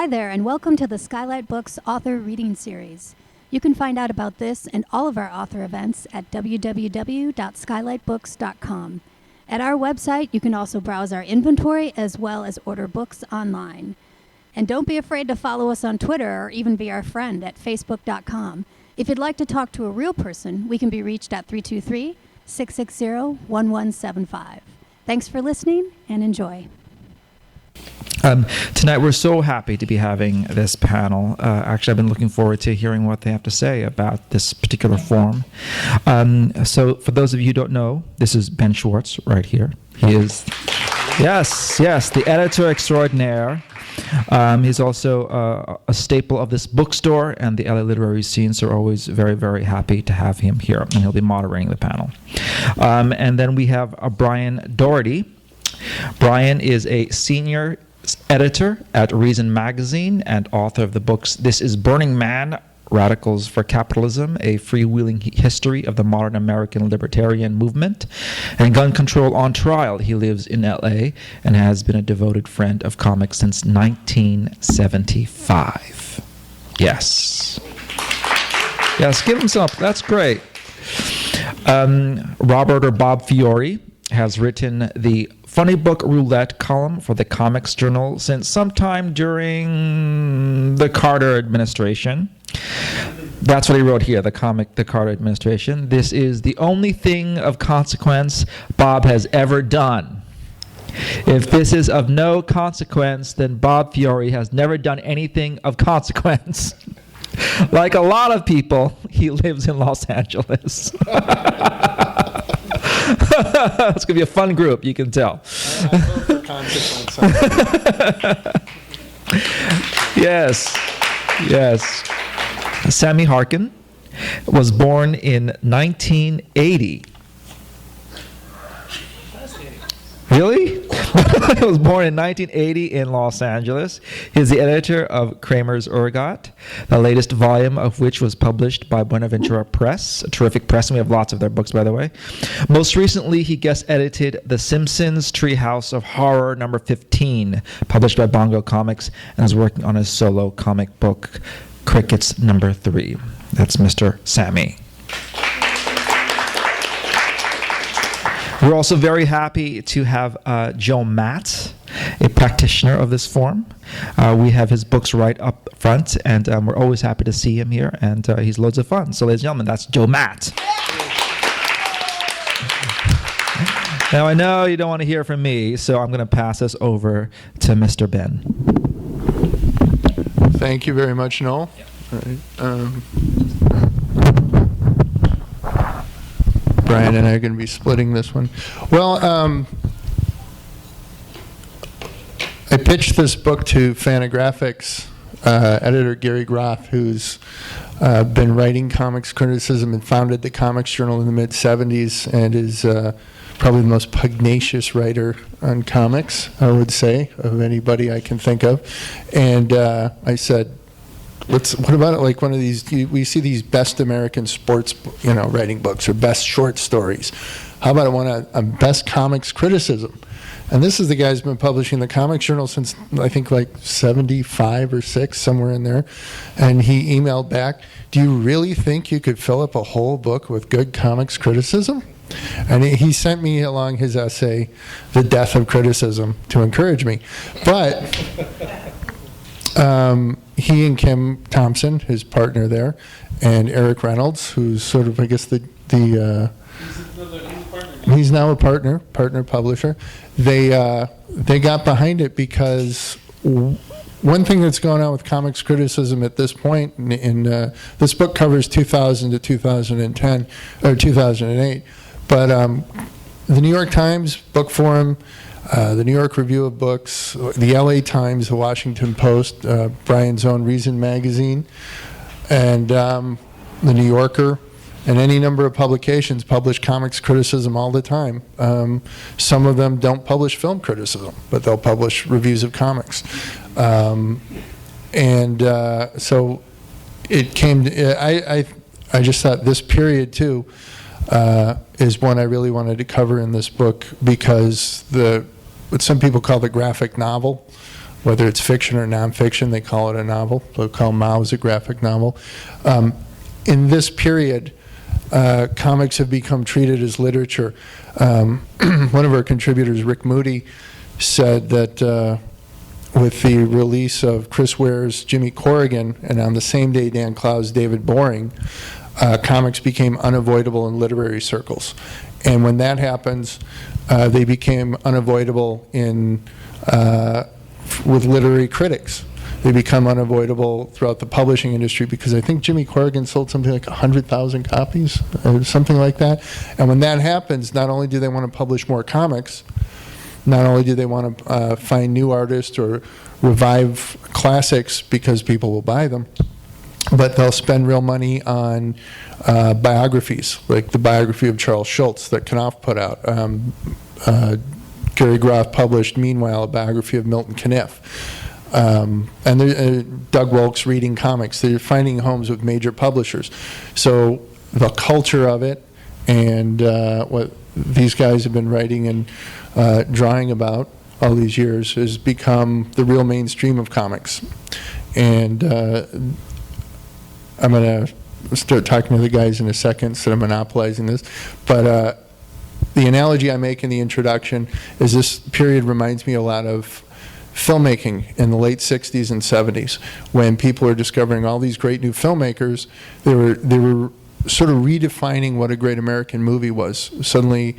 Hi there, and welcome to the Skylight Books Author Reading Series. You can find out about this and all of our author events at www.skylightbooks.com. At our website, you can also browse our inventory as well as order books online. And don't be afraid to follow us on Twitter or even be our friend at facebook.com. If you'd like to talk to a real person, we can be reached at 323-660-1175. Thanks for listening and enjoy. Tonight we're so happy to be having this panel. Actually, I've been looking forward to hearing what they have to say about this particular form. So for those of you who don't know, this is Ben Schwartz right here. He is, yes, the editor extraordinaire. He's also a staple of this bookstore and the LA literary scene, so we're always very, very happy to have him here, and he'll be moderating the panel. And then we have Brian Doherty. Brian is a senior editor at Reason Magazine and author of the books This is Burning Man, Radicals for Capitalism, A Freewheeling History of the Modern American Libertarian Movement, and Gun Control on Trial. He lives in LA and has been a devoted friend of comics since 1975. Yes, give him some. That's great. Robert or Bob Fiore has written the Funny Book Roulette column for the Comics Journal since sometime during the Carter administration. That's what he wrote here, the Carter administration. This is the only thing of consequence Bob has ever done. If this is of no consequence, then Bob Fiore has never done anything of consequence. Like a lot of people, he lives in Los Angeles. It's going to be a fun group, you can tell. Yes. Sammy Harkham was born in 1980. Really? He was born in 1980 in Los Angeles. He's the editor of Kramers Ergot, the latest volume of which was published by Buenaventura Press, a terrific press, and we have lots of their books, by the way. Most recently, he guest edited The Simpsons Treehouse of Horror number 15, published by Bongo Comics, and is working on his solo comic book, Crickets number 3. That's Mr. Sammy. We're also very happy to have Joe Matt, a practitioner of this form. We have his books right up front, and we're always happy to see him here, and he's loads of fun. So, ladies and gentlemen, that's Joe Matt. Now, I know you don't want to hear from me, so I'm going to pass this over to Mr. Ben. Thank you very much, Noel. Yeah. All right. Brian and I are going to be splitting this one. Well, I pitched this book to Fantagraphics editor Gary Groth, who's been writing comics criticism and founded the Comics Journal in the mid-'70s and is probably the most pugnacious writer on comics, I would say, of anybody I can think of. And I said, what about it like one of these, we see these best American sports, writing books or best short stories. How about one on best comics criticism? And this is the guy who's been publishing the Comics Journal since, I think, like 75 or 6, somewhere in there. And he emailed back, do you really think you could fill up a whole book with good comics criticism? And he sent me along his essay, The Death of Criticism, to encourage me. But he and Kim Thompson, his partner there, and Eric Reynolds, who's sort of, I guess, he's now a partner publisher. They got behind it because one thing that's going on with comics criticism at this point, in this book covers 2000 to 2010 or 2008, but the New York Times Book Forum, the New York Review of Books, the LA Times, the Washington Post, Brian's own Reason Magazine, and the New Yorker, and any number of publications publish comics criticism all the time. Some of them don't publish film criticism, but they'll publish reviews of comics. So it came to, I just thought this period too is one I really wanted to cover in this book, because what some people call the graphic novel, whether it's fiction or nonfiction. They call it a novel. They'll call Mao's a graphic novel. In this period, comics have become treated as literature. One of our contributors, Rick Moody, said that with the release of Chris Ware's Jimmy Corrigan, and on the same day Dan Clow's David Boring, comics became unavoidable in literary circles. And when that happens, they became unavoidable with literary critics. They become unavoidable throughout the publishing industry, because I think Jimmy Corrigan sold something like 100,000 copies or something like that. And when that happens, not only do they want to publish more comics, not only do they want to find new artists or revive classics because people will buy them, but they'll spend real money on biographies, like the biography of Charles Schultz that Knopf put out. Gary Groth published, meanwhile, a biography of Milton Caniff. And Doug Wolk's Reading Comics. They're finding homes with major publishers. So the culture of it and what these guys have been writing and drawing about all these years has become the real mainstream of comics. And I'm going to start talking to the guys in a second instead of monopolizing this. But the analogy I make in the introduction is this period reminds me a lot of filmmaking in the late 60s and 70s, when people are discovering all these great new filmmakers. They were sort of redefining what a great American movie was. Suddenly,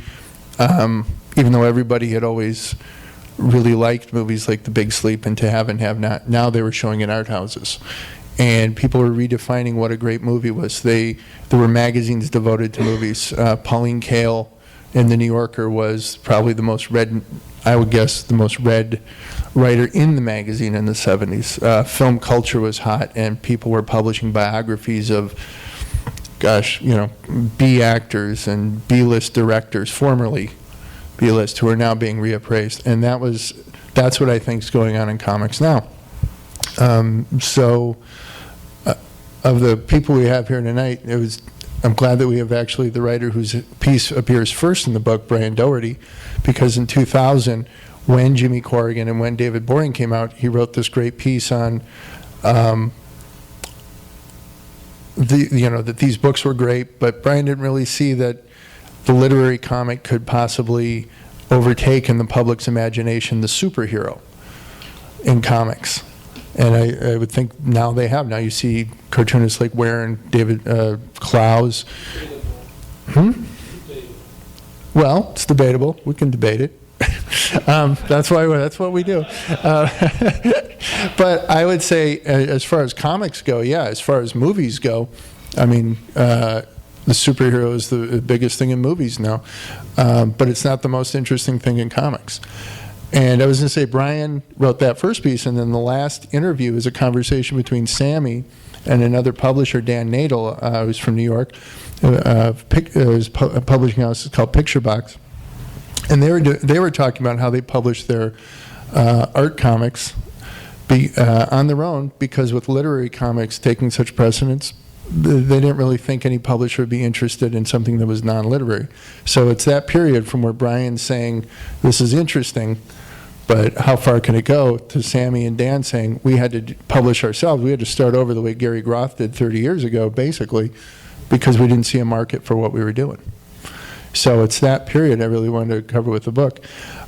even though everybody had always really liked movies like The Big Sleep and To Have and Have Not, now they were showing in art houses. And people were redefining what a great movie was. There were magazines devoted to movies. Pauline Kael in The New Yorker was probably the most read, I would guess, the most read writer in the magazine in the 70s. Film culture was hot, and people were publishing biographies of, gosh, B actors and B-list directors, formerly B-list, who are now being reappraised. And that's what I think is going on in comics now. Of the people we have here tonight, I'm glad that we have actually the writer whose piece appears first in the book, Brian Doherty, because in 2000, when Jimmy Corrigan and when David Boring came out, he wrote this great piece on that these books were great, but Brian didn't really see that the literary comic could possibly overtake in the public's imagination the superhero in comics. And I would think now they have. Now you see cartoonists like Ware and David Clowes. Well, it's debatable. We can debate it. That's what we do. But I would say, as far as comics go, yeah. As far as movies go, I mean, the superhero is the biggest thing in movies now. But it's not the most interesting thing in comics. And I was going to say, Brian wrote that first piece, and then the last interview is a conversation between Sammy and another publisher, Dan Nadel, who's from New York. His publishing house is called Picture Box. And they were talking about how they published their art comics on their own, because with literary comics taking such precedence, they didn't really think any publisher would be interested in something that was non-literary. So it's that period from where Brian's saying, this is interesting, but how far can it go, to Sammy and Dan saying, we had to publish ourselves. We had to start over the way Gary Groth did 30 years ago, basically, because we didn't see a market for what we were doing. So it's that period I really wanted to cover with the book.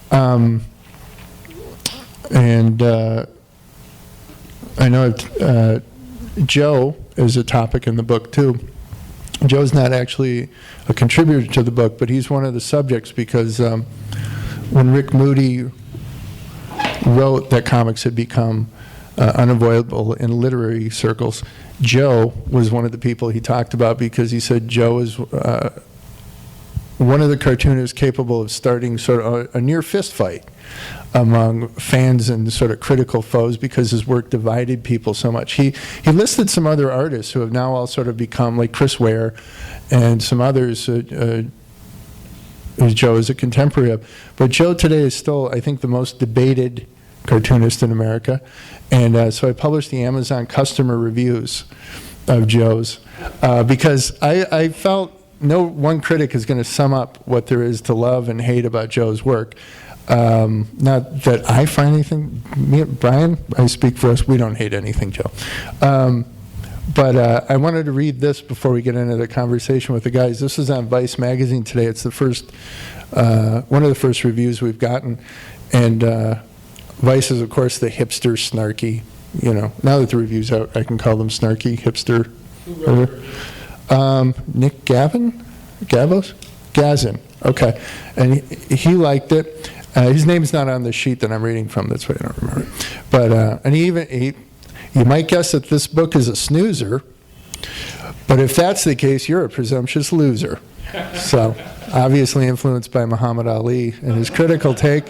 I know Joe is a topic in the book too. Joe's not actually a contributor to the book, but he's one of the subjects, because when Rick Moody wrote that comics had become unavoidable in literary circles, Joe was one of the people he talked about, because he said Joe is one of the cartoonists capable of starting sort of a near fist fight among fans and sort of critical foes, because his work divided people so much. He listed some other artists who have now all sort of become, like Chris Ware and some others who Joe is a contemporary of. But Joe today is still, I think, the most debated cartoonist in America. And so I published the Amazon customer reviews of Joe's, because I felt no one critic is going to sum up what there is to love and hate about Joe's work. Not that I find anything. Me and Brian, I speak for us. We don't hate anything, Joe. But I wanted to read this before we get into the conversation with the guys. This is on Vice magazine today. It's the first, one of the first reviews we've gotten, and Vice is, of course, the hipster, snarky. You know, now that the review's out, I can call them snarky, hipster. Nick Gazin. Okay, and he liked it. His name's not on the sheet that I'm reading from. That's why I don't remember. But and you might guess that this book is a snoozer. But if that's the case, you're a presumptuous loser. So, obviously influenced by Muhammad Ali and his critical take.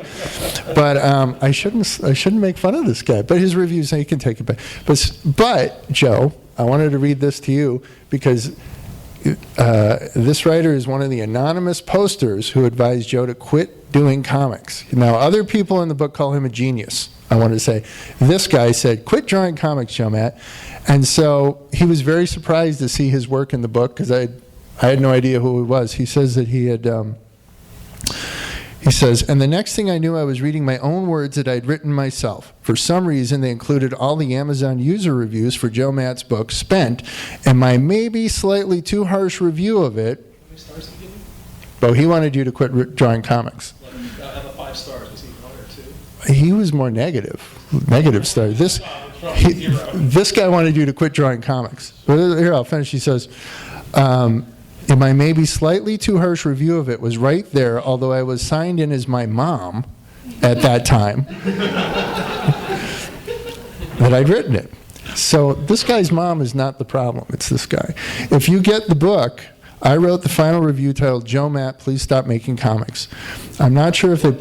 But I shouldn't make fun of this guy. But his reviews, he can take it back. But Joe, I wanted to read this to you because this writer is one of the anonymous posters who advised Joe to quit doing comics. Now, other people in the book call him a genius, I want to say. This guy said, quit drawing comics, Joe Matt. And so he was very surprised to see his work in the book because I had no idea who he was. He says that he had, he says, and the next thing I knew, I was reading my own words that I'd written myself. For some reason, they included all the Amazon user reviews for Joe Matt's book, Spent, and my maybe slightly too harsh review of it. How many stars did he give you? But he wanted you to quit drawing comics. Out of the 5 stars, was he 1 or 2? He was more negative star. This guy wanted you to quit drawing comics. Here, I'll finish. He says, in my maybe slightly too harsh review of it was right there, although I was signed in as my mom at that time, that I'd written it. So this guy's mom is not the problem. It's this guy. If you get the book, I wrote the final review titled, Joe Matt, Please Stop Making Comics. I'm not sure if they...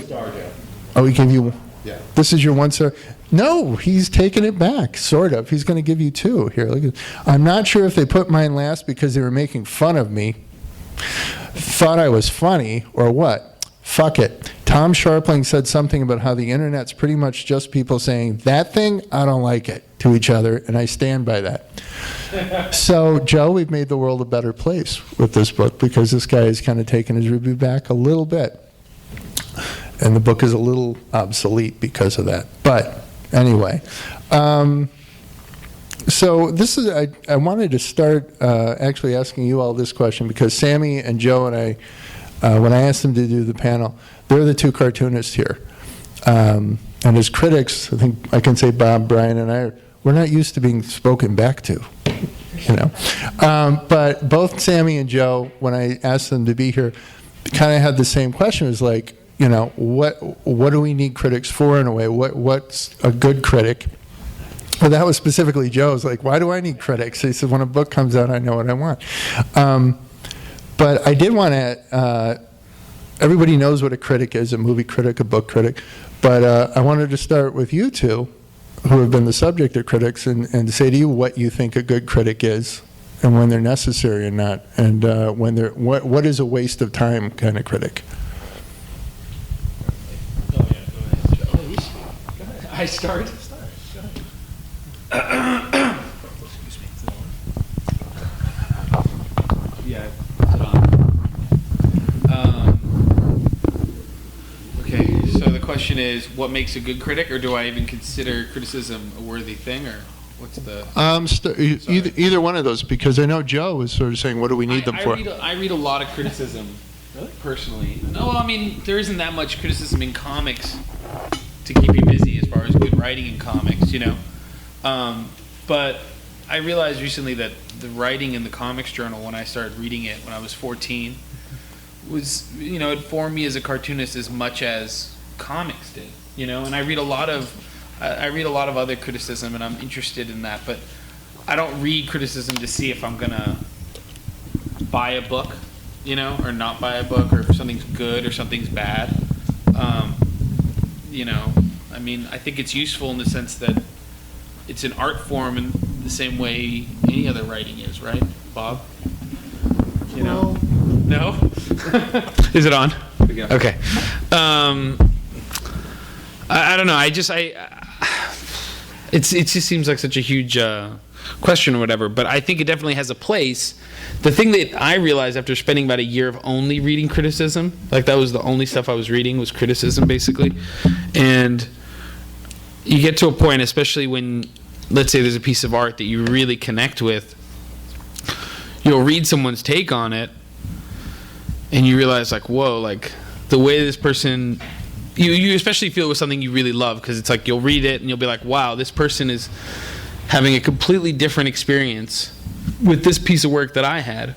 Oh, he gave you... Yeah. This is your 1 star? No, he's taken it back, sort of. He's going to give you 2. Here, look at. I'm not sure if they put mine last because they were making fun of me, thought I was funny, or what. Fuck it. Tom Sharpling said something about how the internet's pretty much just people saying, that thing, I don't like it, to each other, and I stand by that. So, Joe, we've made the world a better place with this book because this guy has kind of taken his review back a little bit. And the book is a little obsolete because of that. But anyway, so this is, I wanted to start actually asking you all this question because Sammy and Joe and I, when I asked them to do the panel, they're the 2 cartoonists here. And as critics, I think I can say Bob, Brian, and I, we're not used to being spoken back to, you know. But both Sammy and Joe, when I asked them to be here, kind of had the same question. It was like, you know, what do we need critics for in a way? What's a good critic? Well, that was specifically Joe's. Like, why do I need critics? He said, when a book comes out, I know what I want. But I did want to, everybody knows what a critic is, a movie critic, a book critic. But I wanted to start with you two, who have been the subject of critics, and say to you what you think a good critic is, and when they're necessary and not, and when they're, what is a waste of time kind of critic? I start. Excuse me. Yeah, put it on. Okay, so the question is, what makes a good critic, or do I even consider criticism a worthy thing, or what's the? Either one of those, because I know Joe was sort of saying, what do we need them for? I read a lot of criticism, personally. No, I mean, there isn't that much criticism in comics to keep you busy as far as good writing in comics, you know. But I realized recently that the writing in the Comics Journal, when I started reading it when I was 14, was, you know, it formed me as a cartoonist as much as comics did, you know. And I read a lot of other criticism, and I'm interested in that. But I don't read criticism to see if I'm gonna buy a book, you know, or not buy a book, or if something's good or something's bad. You know, I mean, I think it's useful in the sense that it's an art form in the same way any other writing is, right, Bob? You know? No? Is it on? Okay. I don't know. It just seems like such a huge question or whatever, but I think it definitely has a place. The thing that I realized after spending about a year of only reading criticism, like that was the only stuff I was reading was criticism basically, and you get to a point, especially when, let's say there's a piece of art that you really connect with, you'll read someone's take on it, and you realize like, whoa, like the way this person, you especially feel it with something you really love, because it's like you'll read it and you'll be like, wow, this person is having a completely different experience with this piece of work that I had.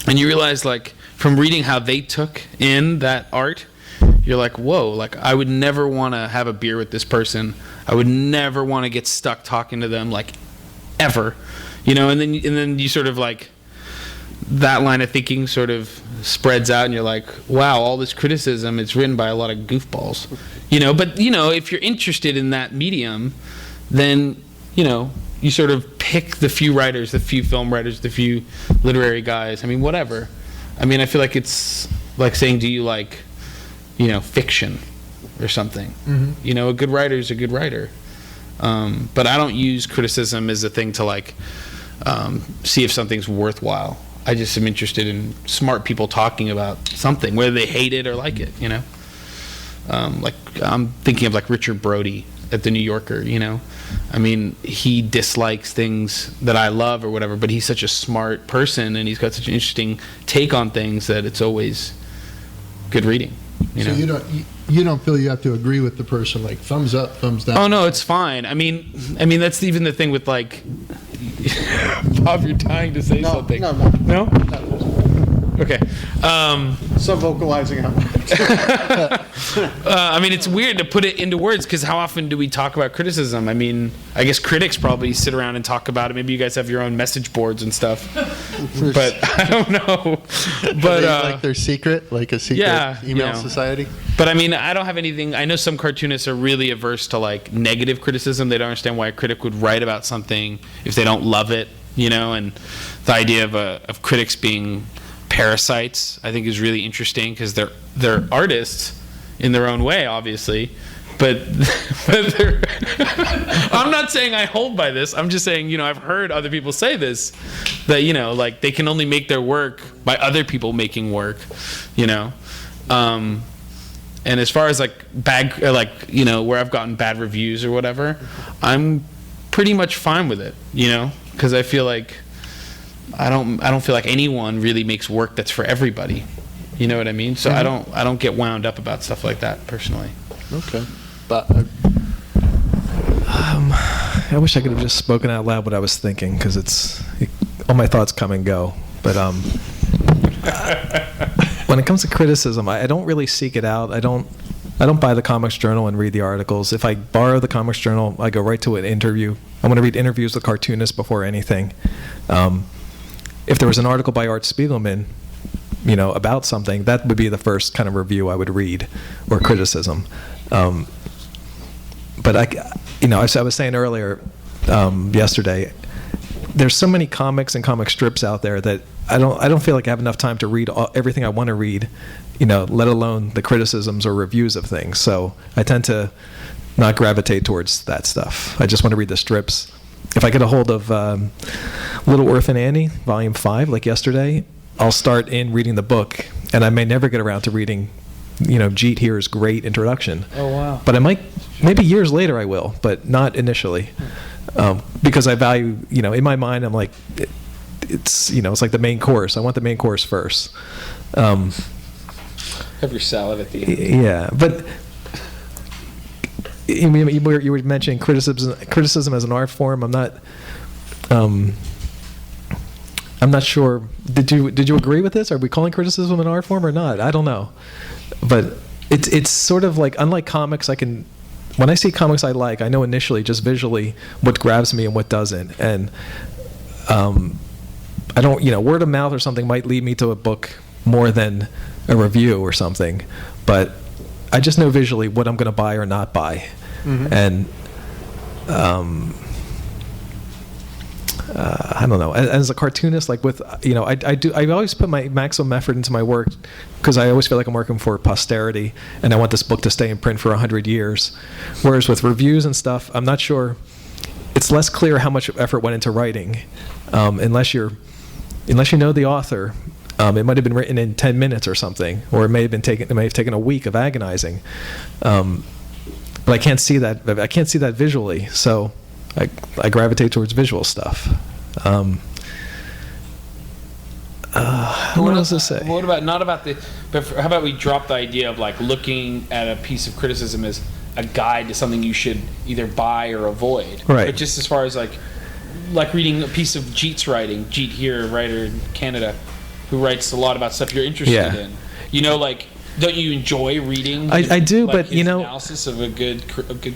And you realize like from reading how they took in that art, you're like, whoa, like I would never want to have a beer with this person. I would never want to get stuck talking to them, like ever, you know. And then you sort of like, that line of thinking sort of spreads out, and you're like, wow, all this criticism, it's written by a lot of goofballs, you know. But you know, if you're interested in that medium, then you know, you sort of pick the few writers, the few film writers, the few literary guys. I mean, whatever. I mean, I feel like it's like saying, do you like, you know, fiction or something? Mm-hmm. You know, a good writer is a good writer. But I don't use criticism as a thing to like see if something's worthwhile. I just am interested in smart people talking about something, whether they hate it or like it, you know. Like I'm thinking of like Richard Brody at the New Yorker, you know. I mean, he dislikes things that I love or whatever, but he's such a smart person and he's got such an interesting take on things that it's always good reading. You know? You don't feel you have to agree with the person, like thumbs up, thumbs down? Oh no, it's fine. I mean that's even the thing with like Bob, you're dying to say something. No? Okay. So vocalizing out loud. I mean, it's weird to put it into words, because how often do we talk about criticism? I mean, I guess critics probably sit around and talk about it. Maybe you guys have your own message boards and stuff. But I don't know. But like their secret, like a secret email society. But I mean, I don't have anything. I know some cartoonists are really averse to like negative criticism. They don't understand why a critic would write about something if they don't love it, you know. And the idea of critics being parasites, I think, is really interesting, because they're artists in their own way, obviously, but they're I'm not saying I hold by this. I'm just saying, you know, I've heard other people say this, that, you know, like they can only make their work by other people making work, you know. And as far as like bad, or like, you know, where I've gotten bad reviews or whatever, I'm pretty much fine with it, you know, because I feel like I don't feel like anyone really makes work that's for everybody. You know what I mean? So mm-hmm. I don't get wound up about stuff like that personally. Okay. But I wish I could have just spoken out loud what I was thinking, because all my thoughts come and go. But when it comes to criticism, I don't really seek it out. I don't buy the Comics Journal and read the articles. If I borrow the Comics Journal, I go right to an interview. I want to read interviews with cartoonists before anything. If there was an article by Art Spiegelman, you know, about something, that would be the first kind of review I would read, or criticism. But as I was saying earlier, yesterday, there's so many comics and comic strips out there that I don't feel like I have enough time to read everything I want to read, you know, let alone the criticisms or reviews of things. So I tend to not gravitate towards that stuff. I just want to read the strips. If I get a hold of Little Orphan Annie, Volume 5, like yesterday, I'll start in reading the book, and I may never get around to reading, you know, Jeet Here's great introduction. Oh, wow. But I might, maybe years later I will, but not initially. Because I value, you know, in my mind, I'm like, it's, you know, it's like the main course. I want the main course first. Have your salad at the end. Yeah, but you were mentioning criticism as an art form. I'm not sure. Did you agree with this? Are we calling criticism an art form or not? I don't know, but it's sort of like, unlike comics, when I see comics I like, I know initially just visually what grabs me and what doesn't, and I don't, you know, word of mouth or something might lead me to a book more than a review or something, but I just know visually what I'm going to buy or not buy. Mm-hmm. And I don't know. As a cartoonist, like with, you know, I always put my maximum effort into my work, because I always feel like I'm working for posterity, and I want this book to stay in print for 100 years. Whereas with reviews and stuff, I'm not sure. It's it's less clear how much effort went into writing, unless you know the author. It might have been written in 10 minutes or something, or it may have taken a week of agonizing. But I can't see that. I can't see that visually, so I gravitate towards visual stuff. What else to say? What about not about the? But how about we drop the idea of like looking at a piece of criticism as a guide to something you should either buy or avoid. Right. But just as far as like reading a piece of Jeet's writing, Jeet here, a writer in Canada, who writes a lot about stuff you're interested in. You know, like, don't you enjoy reading? I do, like, but his analysis of a good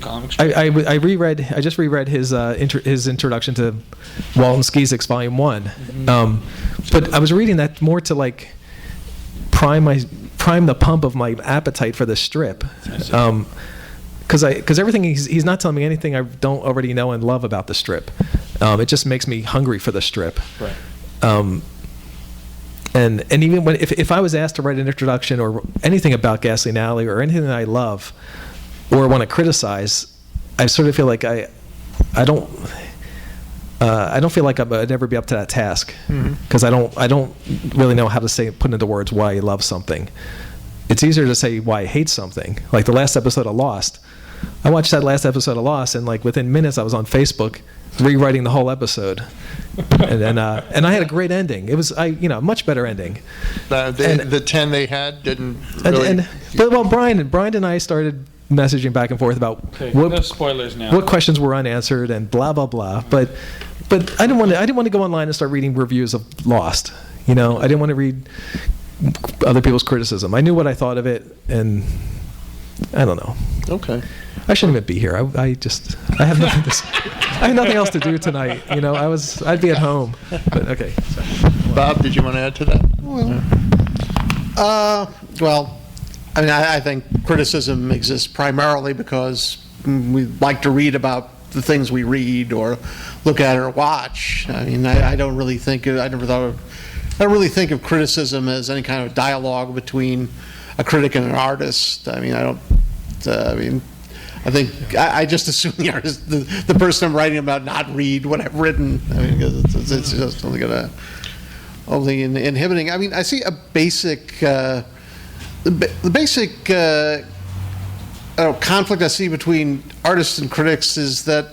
comic strip? I just reread his introduction to Walton Skizik's Volume 1. Mm-hmm. But I was reading that more to like prime the pump of my appetite for the strip. Because everything he's not telling me anything I don't already know and love about the strip. It just makes me hungry for the strip. Right. And even if I was asked to write an introduction or anything about Gasoline Alley or anything that I love or want to criticize, I sort of feel like I don't feel like I'd ever be up to that task, because I don't really know how to put into words why I love something. It's easier to say why I hate something. Like the last episode of Lost, I watched that last episode of Lost, and like within minutes I was on Facebook rewriting the whole episode, and I had a great ending. It was a much better ending. The 10 they had didn't really. But Brian and I started messaging back and forth about no spoilers now. What questions were unanswered and blah blah blah. But I didn't want to go online and start reading reviews of Lost. I didn't want to read other people's criticism. I knew what I thought of it, and I don't know. Okay. I shouldn't even be here. I have nothing to say. I have nothing else to do tonight. I'd be at home. But okay. Bob, did you want to add to that? Well, I mean, I think criticism exists primarily because we like to read about the things we read or look at or watch. I mean, I don't really think I don't really think of criticism as any kind of dialogue between a critic and an artist. I mean, I just assume the artist, the person I'm writing about, not read what I've written. I mean, because it's just only inhibiting. I mean, I see a basic, the basic conflict I see between artists and critics is that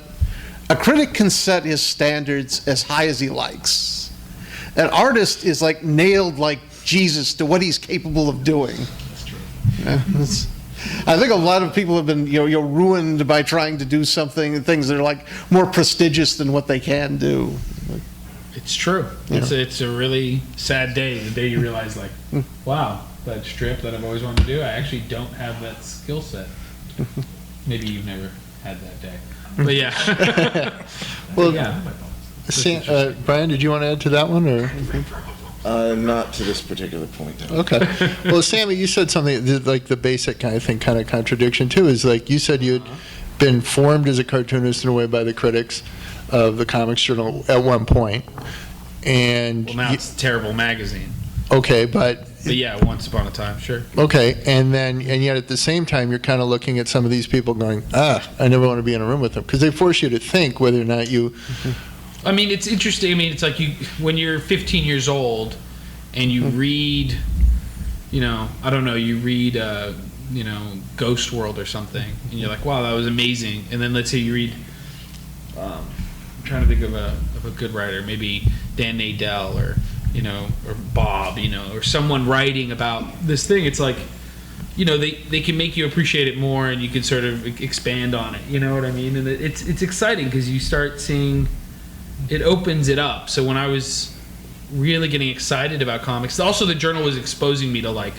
a critic can set his standards as high as he likes. An artist is like nailed like Jesus to what he's capable of doing. That's true. I think a lot of people have been ruined by trying to do things that are like more prestigious than what they can do. It's true. It's a really sad day, the day you realize, like, wow, that strip that I've always wanted to do, I actually don't have that skill set. Maybe you've never had that day. But yeah. Well, yeah. Brian, did you want to add to that one, or? Not to this particular point. No. Okay. Well, Sammy, you said something like the basic kind of contradiction too. Is like you said you'd been formed as a cartoonist in a way by the critics of the Comics Journal at one point, and now it's a terrible magazine. Okay, but yeah, once upon a time, sure. Okay, and yet at the same time, you're kind of looking at some of these people going, I never want to be in a room with them, because they force you to think whether or not you. I mean, it's interesting. I mean, it's like when you're 15 years old and you read, I don't know, you read, Ghost World or something, and you're like, wow, that was amazing. And then let's say you read, I'm trying to think of a good writer, maybe Dan Nadell or Bob, or someone writing about this thing. It's like, they can make you appreciate it more, and you can sort of expand on it. You know what I mean? And it's exciting because you start seeing. It opens it up. So when I was really getting excited about comics, also the journal was exposing me to like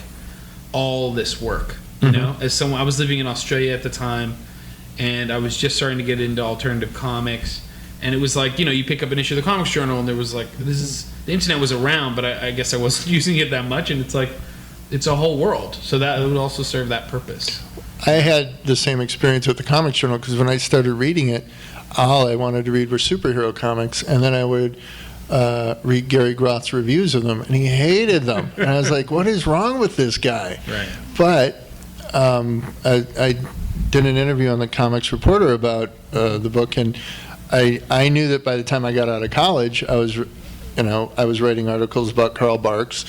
all this work, as someone, I was living in Australia at the time, and I was just starting to get into alternative comics, and it was like, you pick up an issue of the Comics Journal, and there was like, the internet was around, but I guess I wasn't using it that much, and it's like, it's a whole world. So that it would also serve that purpose. I had the same experience with the Comics Journal, because when I started reading it, all I wanted to read were superhero comics, and then I would read Gary Groth's reviews of them, and he hated them. And I was like, what is wrong with this guy? Right. But I did an interview on the Comics Reporter about the book, and I knew that by the time I got out of college, I was writing articles about Karl Barks,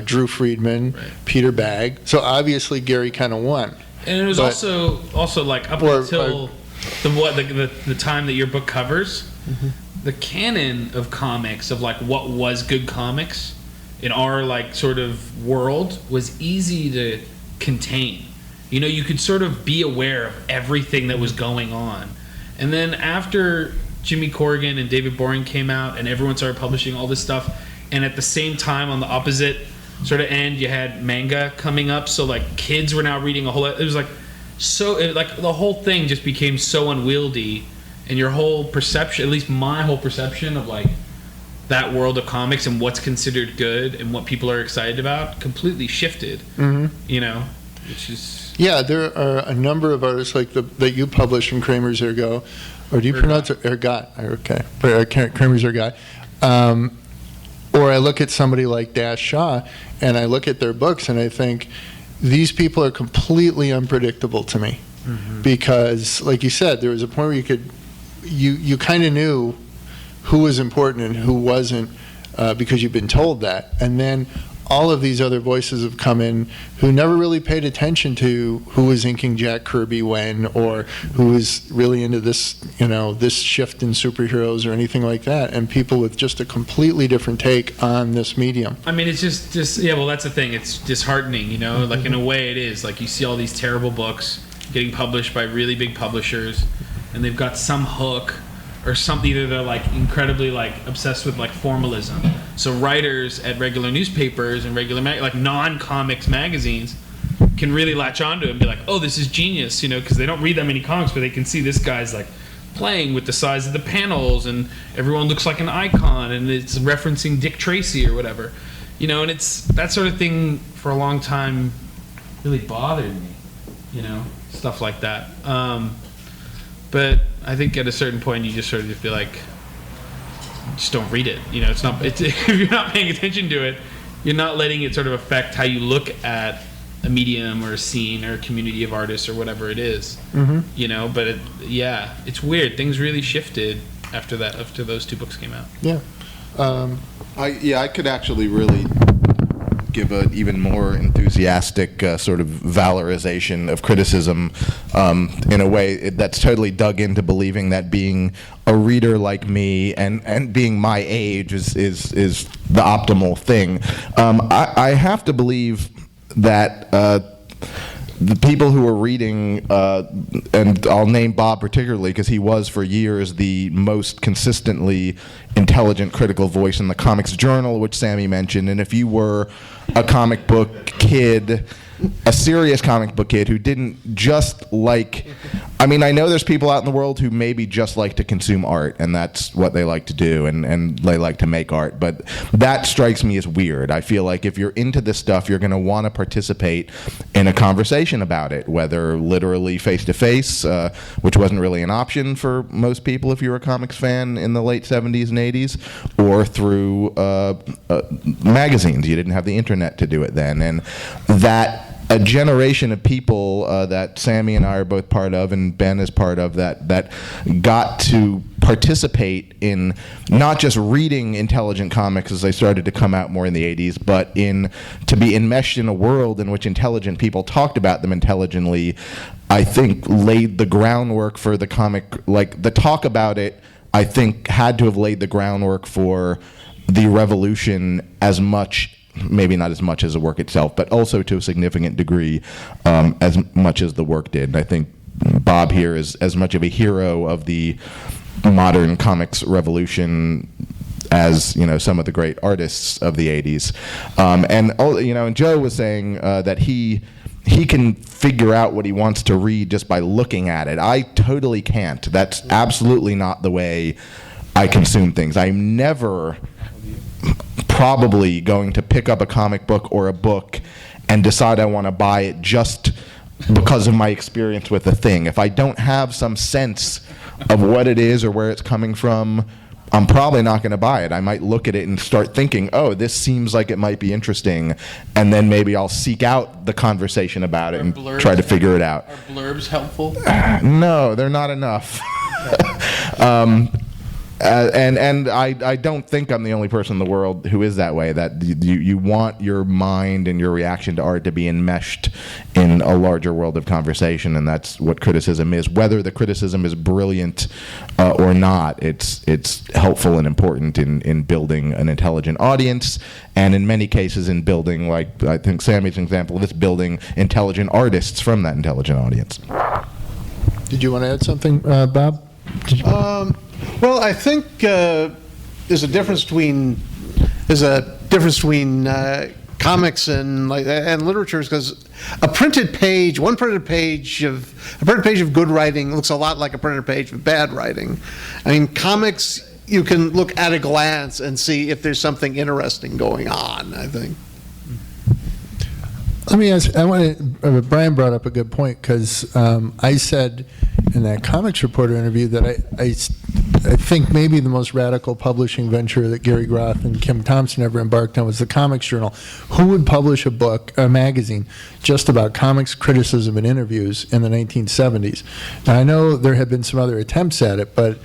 Drew Friedman, Right. Peter Bagg. So obviously Gary kind of won. And it was But- also like up Or- until the time that your book covers, the canon of comics, of like what was good comics in our like sort of world, was easy to contain. You know, you could sort of be aware of everything that was going on. And then after Jimmy Corrigan and David Boring came out and everyone started publishing all this stuff, and at the same time on the opposite sort of end you had manga coming up, so like kids were now reading a whole lot. It was like the whole thing just became so unwieldy, and your whole perception, at least my whole perception of like that world of comics and what's considered good and what people are excited about, completely shifted. You know, which is Yeah, there are a number of artists like that you publish from Kramers Ergot, or do you pronounce it Ergot? Okay, Kramers Ergot. Or I look at somebody like Dash Shaw, and I look at their books, and I think these people are completely unpredictable to me, because, like you said, there was a point where you kind of knew who was important and who wasn't, because you've been told that, and then all of these other voices have come in who never really paid attention to who was inking Jack Kirby when, or who was really into this, this shift in superheroes or anything like that, and people with just a completely different take on this medium. I mean, it's just yeah, well, that's the thing. It's disheartening, like in a way it is. Like you see all these terrible books getting published by really big publishers, and they've got some hook or something. Either they're like incredibly like obsessed with like formalism. So writers at regular newspapers and regular like non-comics magazines can really latch onto it and be like, oh, this is genius, because they don't read that many comics, but they can see this guy's like playing with the size of the panels, and everyone looks like an icon, and it's referencing Dick Tracy or whatever, and it's that sort of thing for a long time really bothered me, stuff like that. But I think at a certain point you just sort of just be like, just don't read it. It's not. If you're not paying attention to it, you're not letting it sort of affect how you look at a medium or a scene or a community of artists or whatever it is. But it's weird. Things really shifted after those two books came out. Yeah. I could actually really give an even more enthusiastic sort of valorization of criticism in a way that's totally dug into believing that being a reader like me and being my age is the optimal thing. I have to believe that the people who are reading, and I'll name Bob particularly because he was for years the most consistently intelligent critical voice in the Comics Journal, which Sammy mentioned. And if you were a comic book kid, a serious comic book kid who didn't just like, I know there's people out in the world who maybe just like to consume art, and that's what they like to do, and they like to make art, but that strikes me as weird. I feel like if you're into this stuff, you're going to want to participate in a conversation about it, whether literally face-to-face, which wasn't really an option for most people if you were a comics fan in the late 70s and 80s, or through magazines. You didn't have the internet to do it then, and that a generation of people that Sammy and I are both part of, and Ben is part of, that got to participate in not just reading intelligent comics as they started to come out more in the 80s, but to be enmeshed in a world in which intelligent people talked about them intelligently, I think laid the groundwork for the comic, like the talk about it, I think had to have laid the groundwork for the revolution as much, maybe not as much as the work itself, but also to a significant degree as much as the work did. And I think Bob here is as much of a hero of the modern comics revolution as some of the great artists of the 80s. And Joe was saying that he can figure out what he wants to read just by looking at it. I totally can't. That's absolutely not the way I consume things. I'm never probably going to pick up a comic book or a book and decide I want to buy it just because of my experience with the thing. If I don't have some sense of what it is or where it's coming from, I'm probably not going to buy it. I might look at it and start thinking, oh, this seems like it might be interesting, and then maybe I'll seek out the conversation about it and try to figure it out. Are blurbs helpful? No, they're not enough. And I don't think I'm the only person in the world who is that way, that you want your mind and your reaction to art to be enmeshed in a larger world of conversation, and that's what criticism is. Whether the criticism is brilliant or not, it's helpful and important in building an intelligent audience, and in many cases in building, like I think Sammy's example of this, building intelligent artists from that intelligent audience. Did you want to add something, Bob? Well, I think there's a difference between comics and literature, because one printed page of good writing looks a lot like a printed page of bad writing. I mean, comics, you can look at a glance and see if there's something interesting going on, I think. Let me ask, Brian brought up a good point, because I said in that Comics Reporter interview that I think maybe the most radical publishing venture that Gary Groth and Kim Thompson ever embarked on was the Comics Journal. Who would publish a magazine just about comics criticism and interviews in the 1970s? Now, I know there had been some other attempts at it, but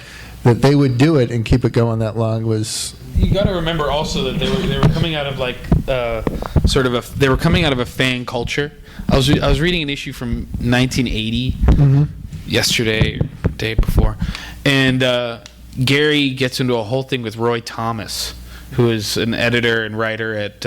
that they would do it and keep it going that long was... You got to remember also that they were coming out of like they were coming out of a fan culture. I was reading an issue from 1980 yesterday or day before, and Gary gets into a whole thing with Roy Thomas, who is an editor and writer at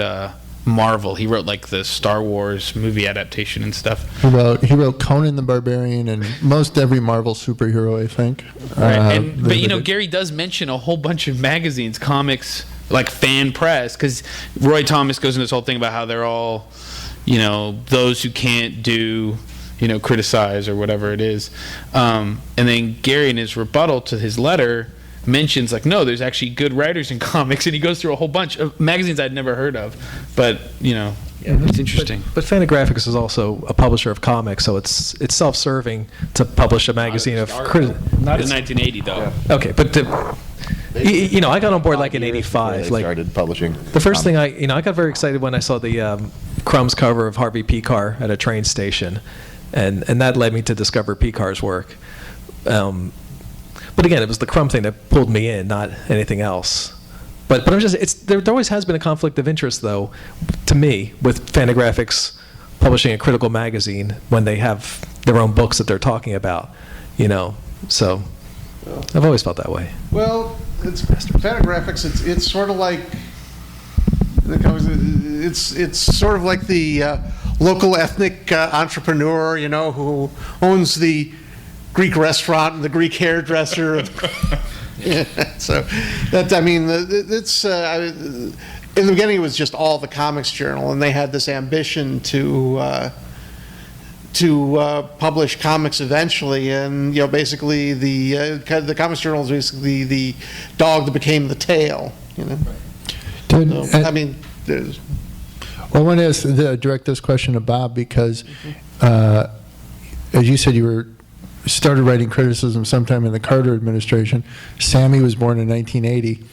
Marvel. He wrote like the Star Wars movie adaptation and stuff. He wrote Conan the Barbarian and most every Marvel superhero, I think. Right. But Gary does mention a whole bunch of magazines, comics, like fan press, because Roy Thomas goes into this whole thing about how they're all, those who can't do, criticize or whatever it is. And then Gary, in his rebuttal to his letter, mentions like, no, there's actually good writers in comics, and he goes through a whole bunch of magazines I'd never heard of, but it's interesting. But Fantagraphics is also a publisher of comics, so it's self-serving to publish a magazine of criticism. Not in 1980 though. Yeah. Okay, but I got on board like in '85. Like started publishing. The first thing I got very excited when I saw the Crumbs cover of Harvey Pekar at a train station, and that led me to discover Pekar's work. But again, it was the Crumb thing that pulled me in, not anything else. But I'm just, there always has been a conflict of interest, though, to me, with Fantagraphics publishing a critical magazine when they have their own books that they're talking about, So I've always felt that way. Well, Fantagraphics. It's sort of like it's sort of like the local ethnic entrepreneur, who owns the Greek restaurant and the Greek hairdresser. So that, it's in the beginning it was just all the Comics Journal, and they had this ambition to publish comics eventually, and basically the Comics Journal is basically the dog that became the tail. There's. Well, I want to direct this question to Bob, because as you said, you started writing criticism sometime in the Carter administration. Sammy was born in 1980.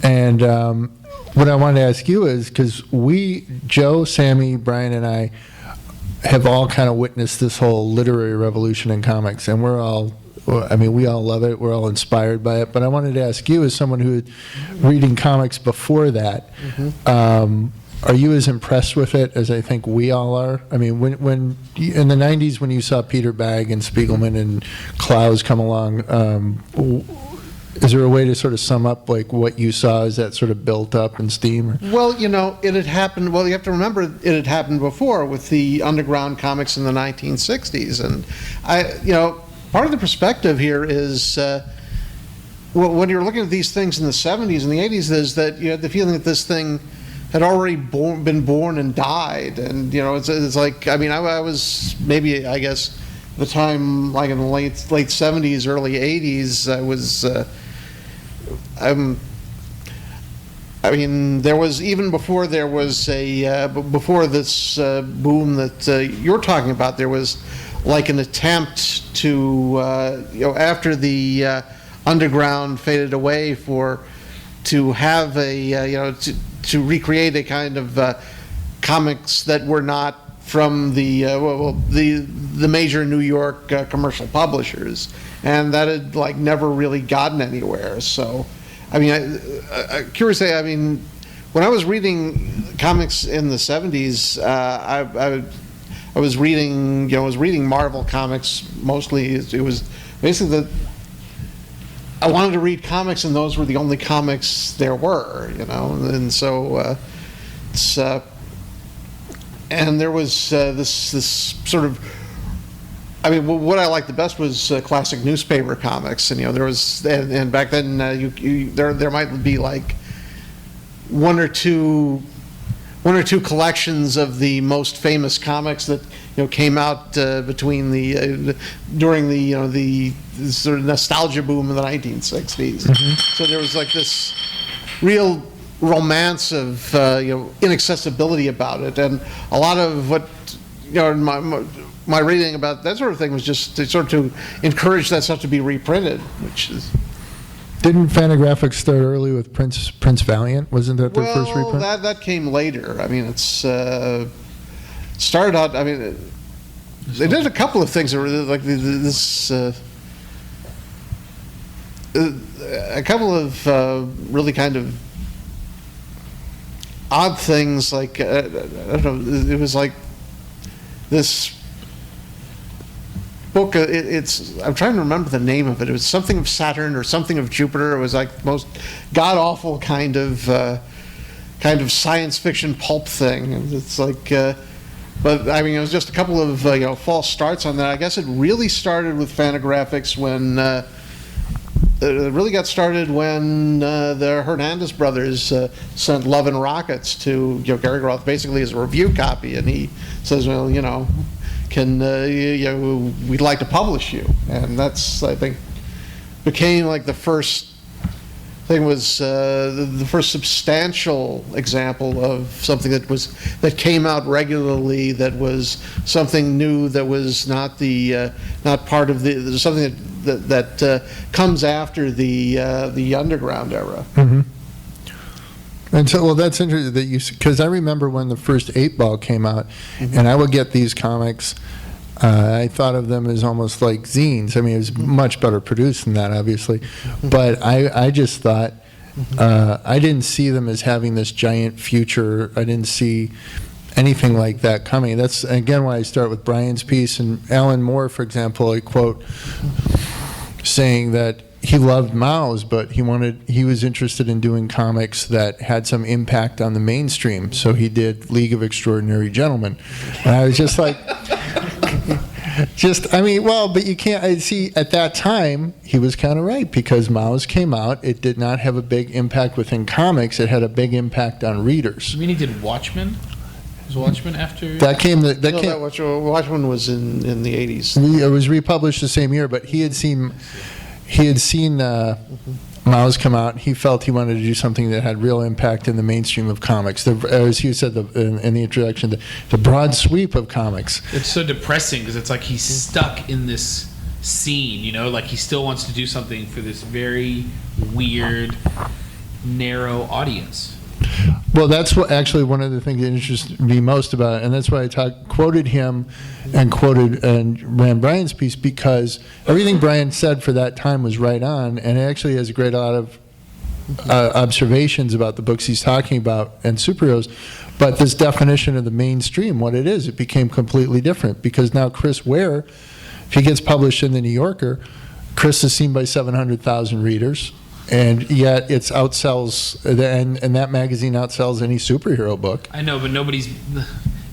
And what I wanted to ask you is, because Joe, Sammy, Brian, and I have all kind of witnessed this whole literary revolution in comics, and we all love it. We're all inspired by it. But I wanted to ask you, as someone who was reading comics before that, are you as impressed with it as I think we all are? I mean, when in the 90s, when you saw Peter Bagg and Spiegelman and Clowes come along, is there a way to sort of sum up like what you saw as that sort of built up in steam? Well, it had happened. Well, you have to remember it had happened before with the underground comics in the 1960s, and part of the perspective here is when you're looking at these things in the 70s and the 80s, is that you had the feeling that this thing had already been born and died, and it's like, I was maybe, I guess, the time like in the late 70s, early 80s, I was there was, even before there was before this boom that you're talking about, there was like an attempt to after the underground faded away, to have to recreate a kind of comics that were not from the major New York commercial publishers, and that had like never really gotten anywhere. So, I mean, I curious to say, I mean, when I was reading comics in the 70s, I was reading, I was reading Marvel comics mostly. It was basically I wanted to read comics, and those were the only comics there were, and so it's. And there was this sort of, I mean, what I liked the best was classic newspaper comics, and there was, and back then there might be like one or two collections of the most famous comics that came out between during the sort of nostalgia boom in the 1960s. Mm-hmm. So there was like this real romance of inaccessibility about it, and a lot of what my reading about that sort of thing was just to sort of encourage that stuff to be reprinted, which is. Didn't Fantagraphics start early with Prince Valiant? Wasn't that their first reprint? Well, that came later. I mean, it's started out. I mean, they did a couple of things that were like this. A couple of really kind of odd things, like I don't know. It was like this book. I'm trying to remember the name of it. It was something of Saturn or something of Jupiter. It was like the most god awful kind of science fiction pulp thing. And it's like, but I mean, it was just a couple of false starts on that. I guess it really started with Fantagraphics when. It really got started when the Hernandez brothers sent Love and Rockets to Gary Groth basically as a review copy, and he says, well, can we'd like to publish you, and that's, I think, became like the first thing, was the first substantial example of something that came out regularly, that was something new, that was not part of something that comes after the underground era. Mm-hmm. And so, well, that's interesting that because I remember when the first 8-Ball came out, mm-hmm. and I would get these comics. I thought of them as almost like zines. I mean, it was much better produced than that, obviously. Mm-hmm. But I just thought, I didn't see them as having this giant future. I didn't see anything like that coming. That's, again, why I start with Brian's piece. And Alan Moore, for example, I quote, saying that he loved Mao's, but he was interested in doing comics that had some impact on the mainstream. So he did League of Extraordinary Gentlemen. And I was just like, but you can't, I see, at that time, he was kind of right, because Mao's came out. It did not have a big impact within comics. It had a big impact on readers. You mean he did Watchmen? Was Watchmen after? Watchmen was in the 80s. It was republished the same year, but he had seen Mao's come out. He felt he wanted to do something that had real impact in the mainstream of comics. As you said in the introduction, the broad sweep of comics. It's so depressing, because it's like he's stuck in this scene, like he still wants to do something for this very weird, narrow audience. Well, that's what actually one of the things that interests me most about it, and that's why I quoted him and ran Brian's piece, because everything Brian said for that time was right on, and it actually has a lot of observations about the books he's talking about and superheroes. But this definition of the mainstream, what it is, it became completely different, because now Chris Ware, if he gets published in the New Yorker, Chris is seen by 700,000 readers. And yet it outsells, and that magazine outsells any superhero book. I know, but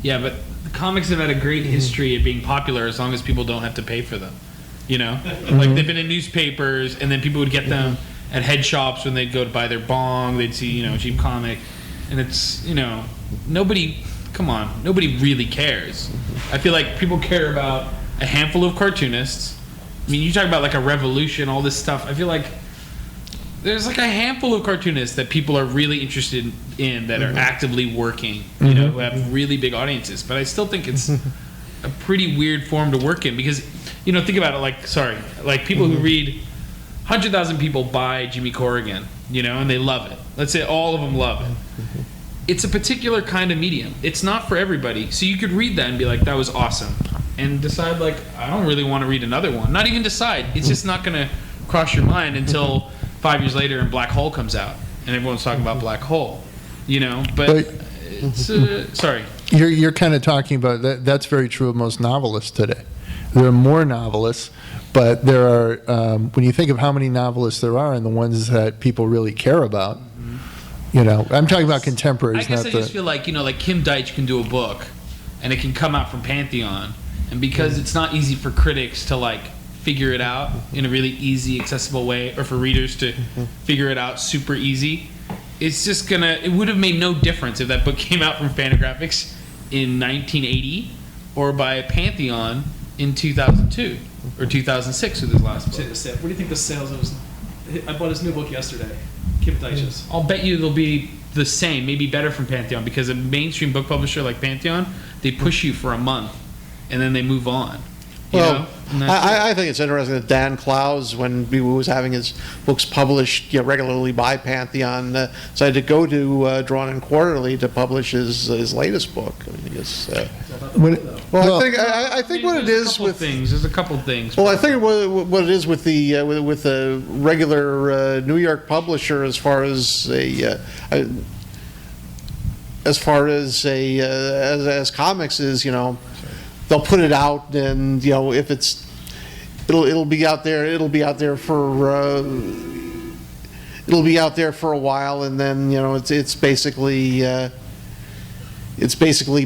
yeah, but the comics have had a great history of being popular as long as people don't have to pay for them. Mm-hmm. Like they've been in newspapers, and then people would get them at head shops when they'd go to buy their bong. They'd see, a cheap comic, and it's, nobody really cares. I feel like people care about a handful of cartoonists. I mean, you talk about like a revolution, all this stuff. I feel like there's like a handful of cartoonists that people are really interested in, that are actively working, who have really big audiences. But I still think it's a pretty weird form to work in, because, think about it, like people who read, 100,000 people buy Jimmy Corrigan, and they love it. Let's say all of them love it. it's a particular kind of medium. It's not for everybody. So you could read that and be like, that was awesome, and decide like, I don't really want to read another one. Not even decide. It's just not going to cross your mind until 5 years later and Black Hole comes out and everyone's talking about Black Hole, But it's sorry. You're kind of talking about that. That's very true of most novelists today. There are more novelists, but there are when you think of how many novelists there are and the ones that people really care about. I'm talking about contemporaries. I guess I just feel like like Kim Deitch can do a book, and it can come out from Pantheon, and because it's not easy for critics to like figure it out in a really easy, accessible way, or for readers to figure it out super easy, it's just it would have made no difference if that book came out from Fantagraphics in 1980 or by Pantheon in 2002 or 2006 with his last book. What do you think the sales of I bought his new book yesterday, Kim Deitch's. I'll bet you they'll be the same, maybe better from Pantheon, because a mainstream book publisher like Pantheon, they push you for a month and then they move on. Well, I think it's interesting that Dan Clowes, when he was having his books published regularly by Pantheon, decided to go to Drawn and Quarterly to publish his latest book. I mean, I guess. I think what it is with things. There's a couple things. Well, I think what it is with the regular New York publisher, as far as comics is, they'll put it out, and if it'll be out there for a while, and then it's basically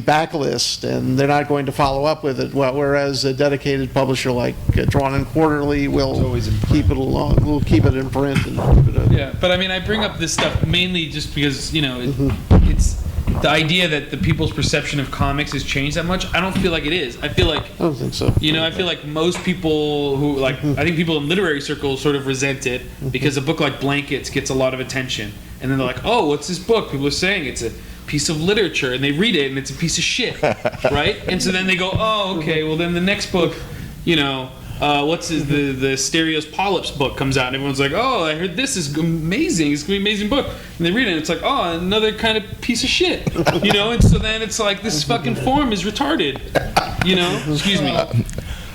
backlist, and they're not going to follow up with it. Whereas a dedicated publisher like Drawn and Quarterly will keep it along, will keep it in print and keep it. Yeah, but I mean, I bring up this stuff mainly just because it's. The idea that the people's perception of comics has changed that much, I don't feel like it is. I feel like I don't think so. I feel like most people who I think people in literary circles sort of resent it because a book like Blankets gets a lot of attention, and then they're like, "Oh, what's this book?" People are saying it's a piece of literature, and they read it, and it's a piece of shit, right? And so then they go, "Oh, okay. Well, then the next book, the Stereos Polyps book comes out, and everyone's like, oh, I heard this is amazing. It's gonna be an amazing book." And they read it, and it's like, oh, another kind of piece of shit, And so then it's like, this fucking form is retarded, Excuse me.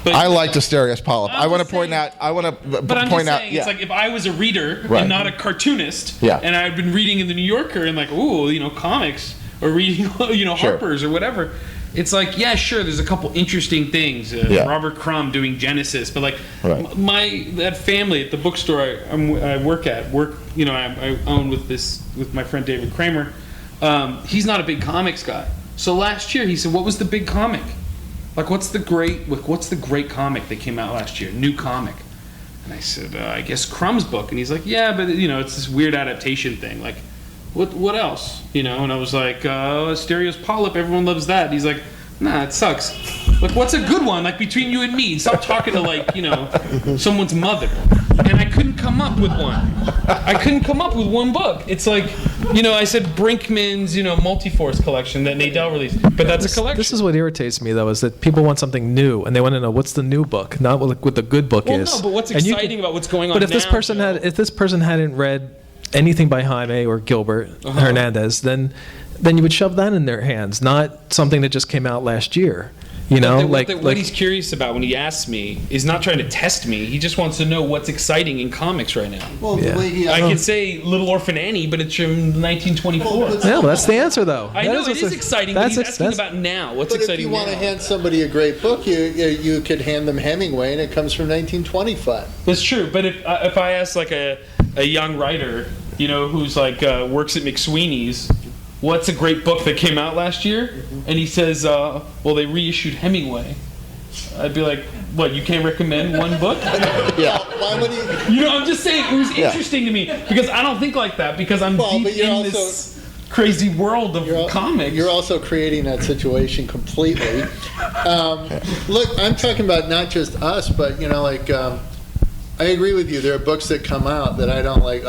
But I like the Stereos Polyp. I want to point out. It's like if I was a reader and not a cartoonist, and I'd been reading in the New Yorker and like, ooh, comics, or reading, Harper's or whatever. It's like, yeah, sure, there's a couple interesting things. Robert Crumb doing Genesis, but like that family at the bookstore I work at, I own with my friend David Kramer. He's not a big comics guy. So last year he said, "What was the big comic? Like, what's the great comic that came out last year? New comic?" And I said, "I guess Crumb's book." And he's like, "Yeah, but it's this weird adaptation thing. Like, what else?" And I was like, Stereos Polyp, everyone loves that. And he's like, "Nah, it sucks. Like, what's a good one? Like, between you and me, stop talking to someone's mother." And I couldn't come up with one. I couldn't come up with one book. It's like, I said Brinkman's, Multiforce collection that Nadell released, but that's a collection. This is what irritates me, though, is that people want something new, and they want to know what's the new book, not what the good book is. No, but what's exciting about what's going on now? But if this person hadn't read anything by Jaime or Gilbert Hernandez, then you would shove that in their hands, not something that just came out last year. What he's curious about when he asks me is not trying to test me. He just wants to know what's exciting in comics right now. Well, the way I could say Little Orphan Annie, but it's from 1924. Well, that's the answer, though. I know it is exciting, but he's asking about now. What's exciting now? But if you want to hand somebody a great book, you could hand them Hemingway, and it comes from 1925. That's true. But if I ask like a young writer, who's like works at McSweeney's, what's a great book that came out last year? And he says, well, they reissued Hemingway. I'd be like, what, you can't recommend one book? Yeah. Why would he? I'm just saying, it was interesting to me, because I don't think like that, because I'm deep in this crazy world of comics. You're also creating that situation completely. Look, I'm talking about not just us, but, I agree with you. There are books that come out that I don't like.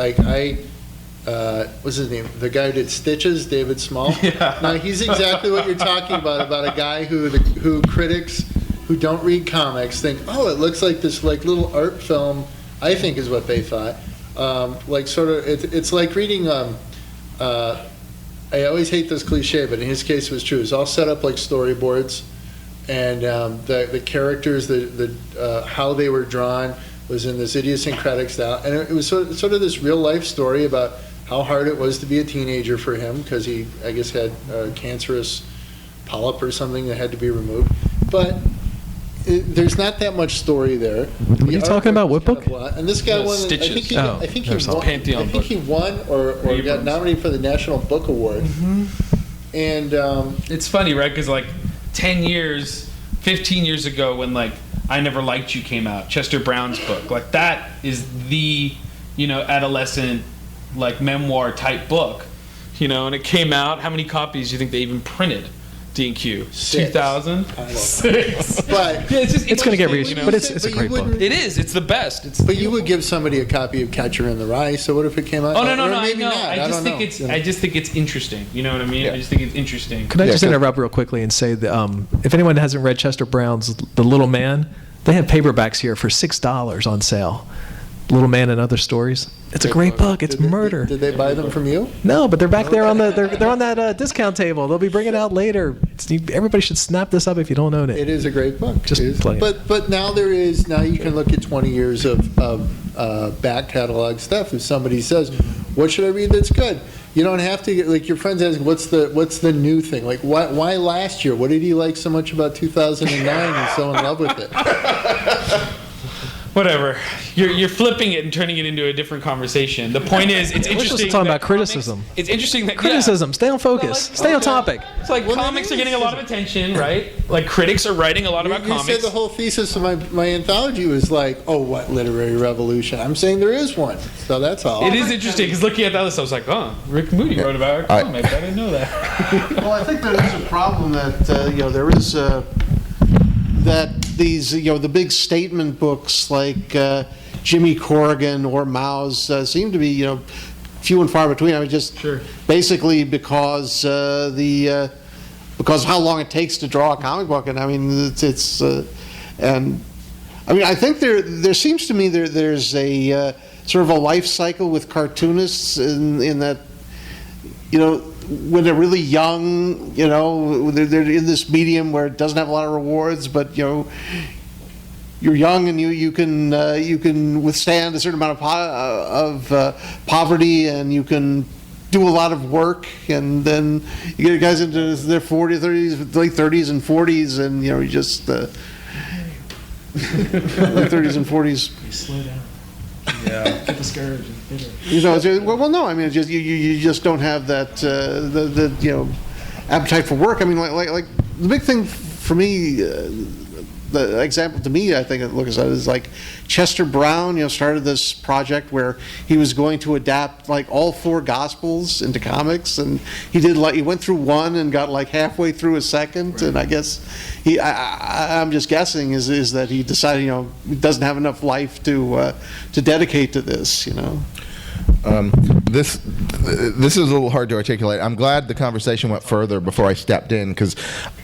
What's his name? The guy who did Stitches, David Small. Yeah. Now he's exactly what you're talking about a guy who critics who don't read comics think, oh, it looks like this little art film. I think is what they thought. It's like reading I always hate this cliche, but in his case it was true. It was all set up like storyboards, and the characters, how they were drawn was in this idiosyncratic style, and it was sort of this real life story about how hard it was to be a teenager for him, because he, I guess, had a cancerous polyp or something that had to be removed. But there's not that much story there. What are you talking about? What book? And this guy won. Stitches. I think he won or got nominated for the National Book Award. And it's funny, right? Because like 10 years, 15 years ago, when like I Never Liked You came out, Chester Brown's book, like that is the adolescent like memoir type book, and it came out. How many copies do you think they even printed? D&Q 2000. But yeah, it's going to get reached, but it's a great book. It is. It's the best. But you would give somebody a copy of Catcher in the Rye. So what if it came out? Oh no! I Maybe know. not. I just think it's interesting. You know what I mean? Yeah. I just think it's interesting. Could I just interrupt real quickly and say that if anyone hasn't read Chester Brown's The Little Man, they have paperbacks here for $6 on sale. Little Man and Other Stories. It's a great book. It's murder. Did they buy them from you? No, but they're back there on they're on that discount table. They'll be bringing it out later. Everybody should snap this up if you don't own it. It is a great book. Just play it. But now you can look at 20 years of back catalog stuff. If somebody says, "What should I read that's good?" You don't have to like your friends ask, "What's the new thing?" Like why last year? What did he like so much about 2009 and so in love with it? Whatever. You're flipping it and turning it into a different conversation. The point is, it's We're interesting. supposed to talk about that criticism. It's interesting that Criticism. Stay on focus. Stay on topic. It's like comics are getting a lot of attention, right? Like critics are writing a lot about You comics. said the whole thesis of my anthology was like, oh, what literary revolution? I'm saying there is one. So that's all. It is interesting because looking at that list, I was like, oh, Rick Moody wrote about a comic. I didn't know that. Well, I think there is a problem that there is that these the big statement books like Jimmy Corrigan or Mao's seem to be few and far between. I mean, just basically because because how long it takes to draw a comic book, and I mean it's and I mean I think there seems to me there's a sort of a life cycle with cartoonists in that when they're really young, they're in this medium where it doesn't have a lot of rewards, but you're young and you can withstand a certain amount of poverty, and you can do a lot of work, and then you get guys into their 40s, 30s, late 30s and 40s, and you just late 30s and 40s. Slow down. Yeah. Get discouraged and bitter. It's just, well, no. I mean, it's just you just don't have that the appetite for work. I mean, like the big thing for me, the example to me, I think it looks at is like Chester Brown. Started this project where he was going to adapt like all 4 Gospels into comics, and he went through one and got like halfway through a second, right. And I guess I'm just guessing is that he decided he doesn't have enough life to dedicate to this. This is a little hard to articulate. I'm glad the conversation went further before I stepped in, because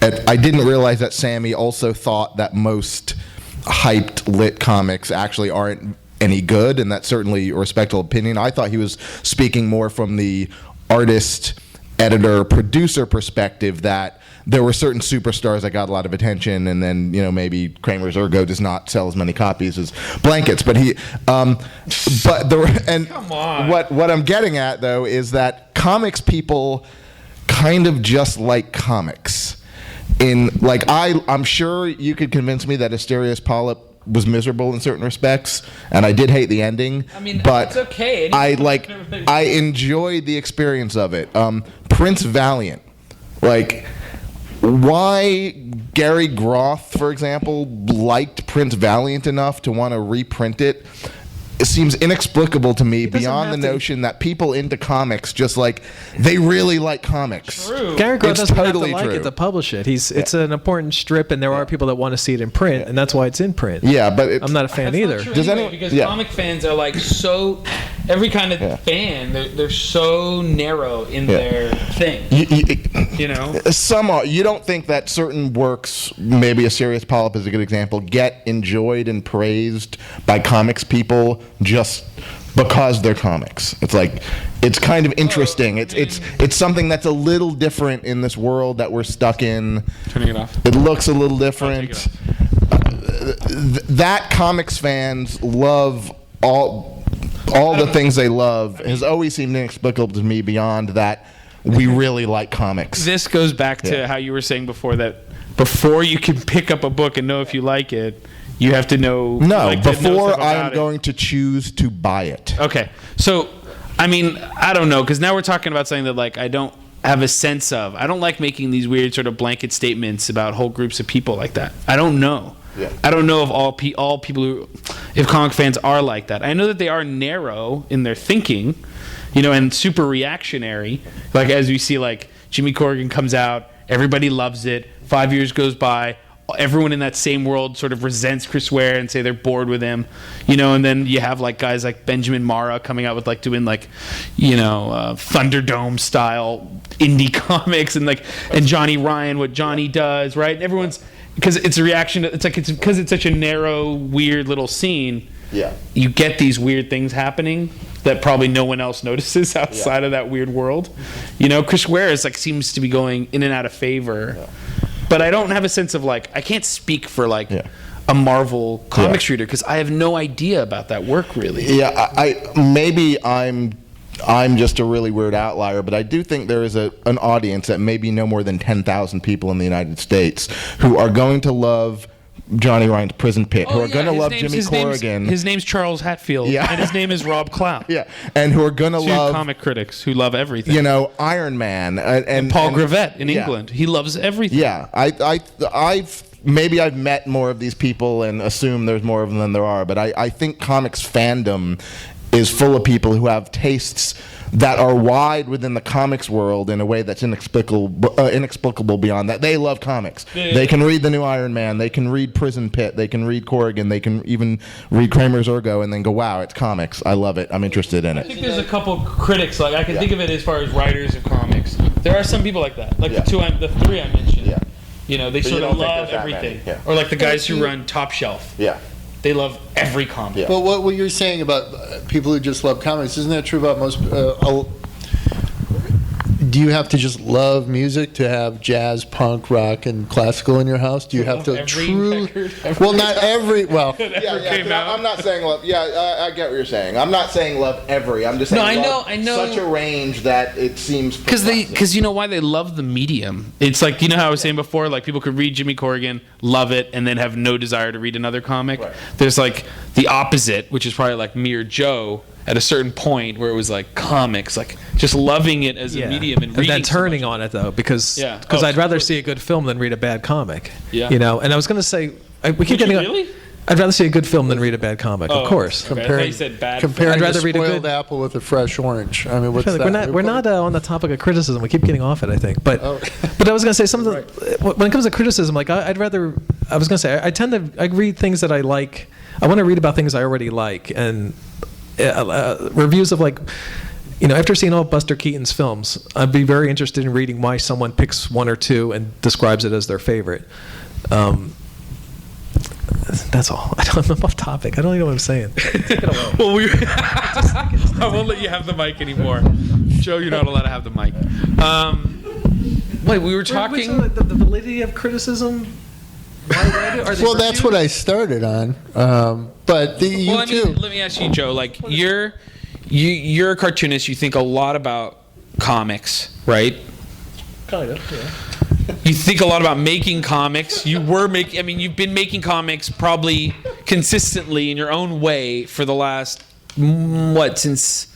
I didn't realize that Sammy also thought that most hyped lit comics actually aren't any good, and that's certainly a respectable opinion. I thought he was speaking more from the artist, editor, producer perspective, that there were certain superstars that got a lot of attention, and then maybe Kramers Ergot does not sell as many copies as Blankets, but Come on. What I'm getting at though is that comics people kind of just like comics. I'm sure you could convince me that Asterios Polyp was miserable in certain respects, and I did hate the ending. I mean, but it's okay. I enjoyed the experience of it. Prince Valiant, why Gary Groth, for example, liked Prince Valiant enough to want to reprint it, it seems inexplicable to me, beyond the notion that people into comics just they really like comics. True. Gary Groth doesn't totally have to like it to publish it. It's an important strip, and there are people that want to see it in print, and that's why it's in print. Yeah, but I'm not a fan either. Does anyone? Because comic fans are so every kind of fan. They're so narrow in their thing. Some are. You don't think that certain works, maybe Asterios Polyp is a good example, get enjoyed and praised by comics people just because they're comics. It's like, it's kind of interesting. It's something that's a little different in this world that we're stuck in. Turning it off. It looks a little different. That comics fans love all the things they love has always seemed inexplicable to me, beyond that we really like comics. This goes back to how you were saying before, that before you can pick up a book and know if you like it, you have to know. No, like, before I am going to choose to buy it. Okay, so I mean, I don't know, because now we're talking about something that like I don't have a sense of. I don't like making these weird sort of blanket statements about whole groups of people like that. I don't know. Yeah. I don't know if all people who, if comic fans are like that. I know that they are narrow in their thinking, you know, and super reactionary. Like, as we see, like Jimmy Corrigan comes out, everybody loves it. 5 years goes by, everyone in that same world sort of resents Chris Ware and say they're bored with him, you know. And then you have like guys like Benjamin Marra coming out with like doing like, you know, Thunderdome style indie comics, and Johnny Ryan, what Johnny does, right? And everyone's, because it's a reaction to, it's because it's such a narrow, weird little scene. Yeah. You get these weird things happening that probably no one else notices outside of that weird world. You know, Chris Ware is like, seems to be going in and out of favor. Yeah. But I don't have a sense of like, I can't speak for like a Marvel comics reader, because I have no idea about that work really. Yeah, maybe I'm just a really weird outlier, but I do think there is an audience that maybe no more than 10,000 people in the United States who are going to love Johnny Ryan's Prison Pit, who are going to love Jimmy Corrigan. His name's Charles Hatfield, and his name is Rob Clout. Yeah, and who are going to love comic critics who love everything. You know, Iron Man and Paul Gravett in England. He loves everything. Yeah, I've met more of these people and assume there's more of them than there are, but I think comics fandom is full of people who have tastes that are wide within the comics world in a way that's inexplicable beyond that. They love comics. They can read the new Iron Man. They can read Prison Pit. They can read Corrigan. They can even read Kramers Ergot and then go, wow, it's comics. I love it. I'm interested in it. I think there's a couple critics. Like, I can think of it as far as writers of comics. There are some people like that. Like the three I mentioned. Yeah. You know, they sort of love everything. Yeah. Or like the guys who run Top Shelf. Yeah. They love every comic. Yeah. Well, what you're saying about people who just love comics, isn't that true about most? Do you have to just love music to have jazz, punk, rock, and classical in your house? Do you have to truly? Well, not every. Well, I'm not saying love. Yeah, I get what you're saying. I'm not saying love every. I'm just saying I know. Such a range that it seems. Because you know why they love the medium. It's like, you know how I was saying before, like people could read Jimmy Corrigan, love it, and then have no desire to read another comic. Right. There's like the opposite, which is probably like me or Joe. At a certain point where it was like comics, like just loving it as a medium and reading. And then turning on it though, because Oh, I'd rather see a good film than read a bad comic. Yeah. You know, and I was going to say, we keep getting. Really? I'd rather see a good film than read a bad comic, of course. Okay. I thought you said bad. Comparing I'd rather a read a spoiled good apple with a fresh orange. I mean, what's like that? we're not on the topic of criticism. We keep getting off it, I think. But but I was going to say something. When it comes to criticism, like I was going to say, I read things that I like. I want to read about things I already like, and reviews of, like, you know, after seeing all Buster Keaton's films, I'd be very interested in reading why someone picks one or two and describes it as their favorite. That's all. I'm off topic. I don't even know what I'm saying. Well, I won't let you have the mic anymore. Joe, you're not allowed to have the mic. Wait, we were talking... The validity of criticism? Well, that's what I started on. But you too. Let me ask you, Joe. Like, you're a cartoonist. You think a lot about comics, right? Kind of, yeah. You think a lot about making comics. You've been making comics probably consistently in your own way for the last, since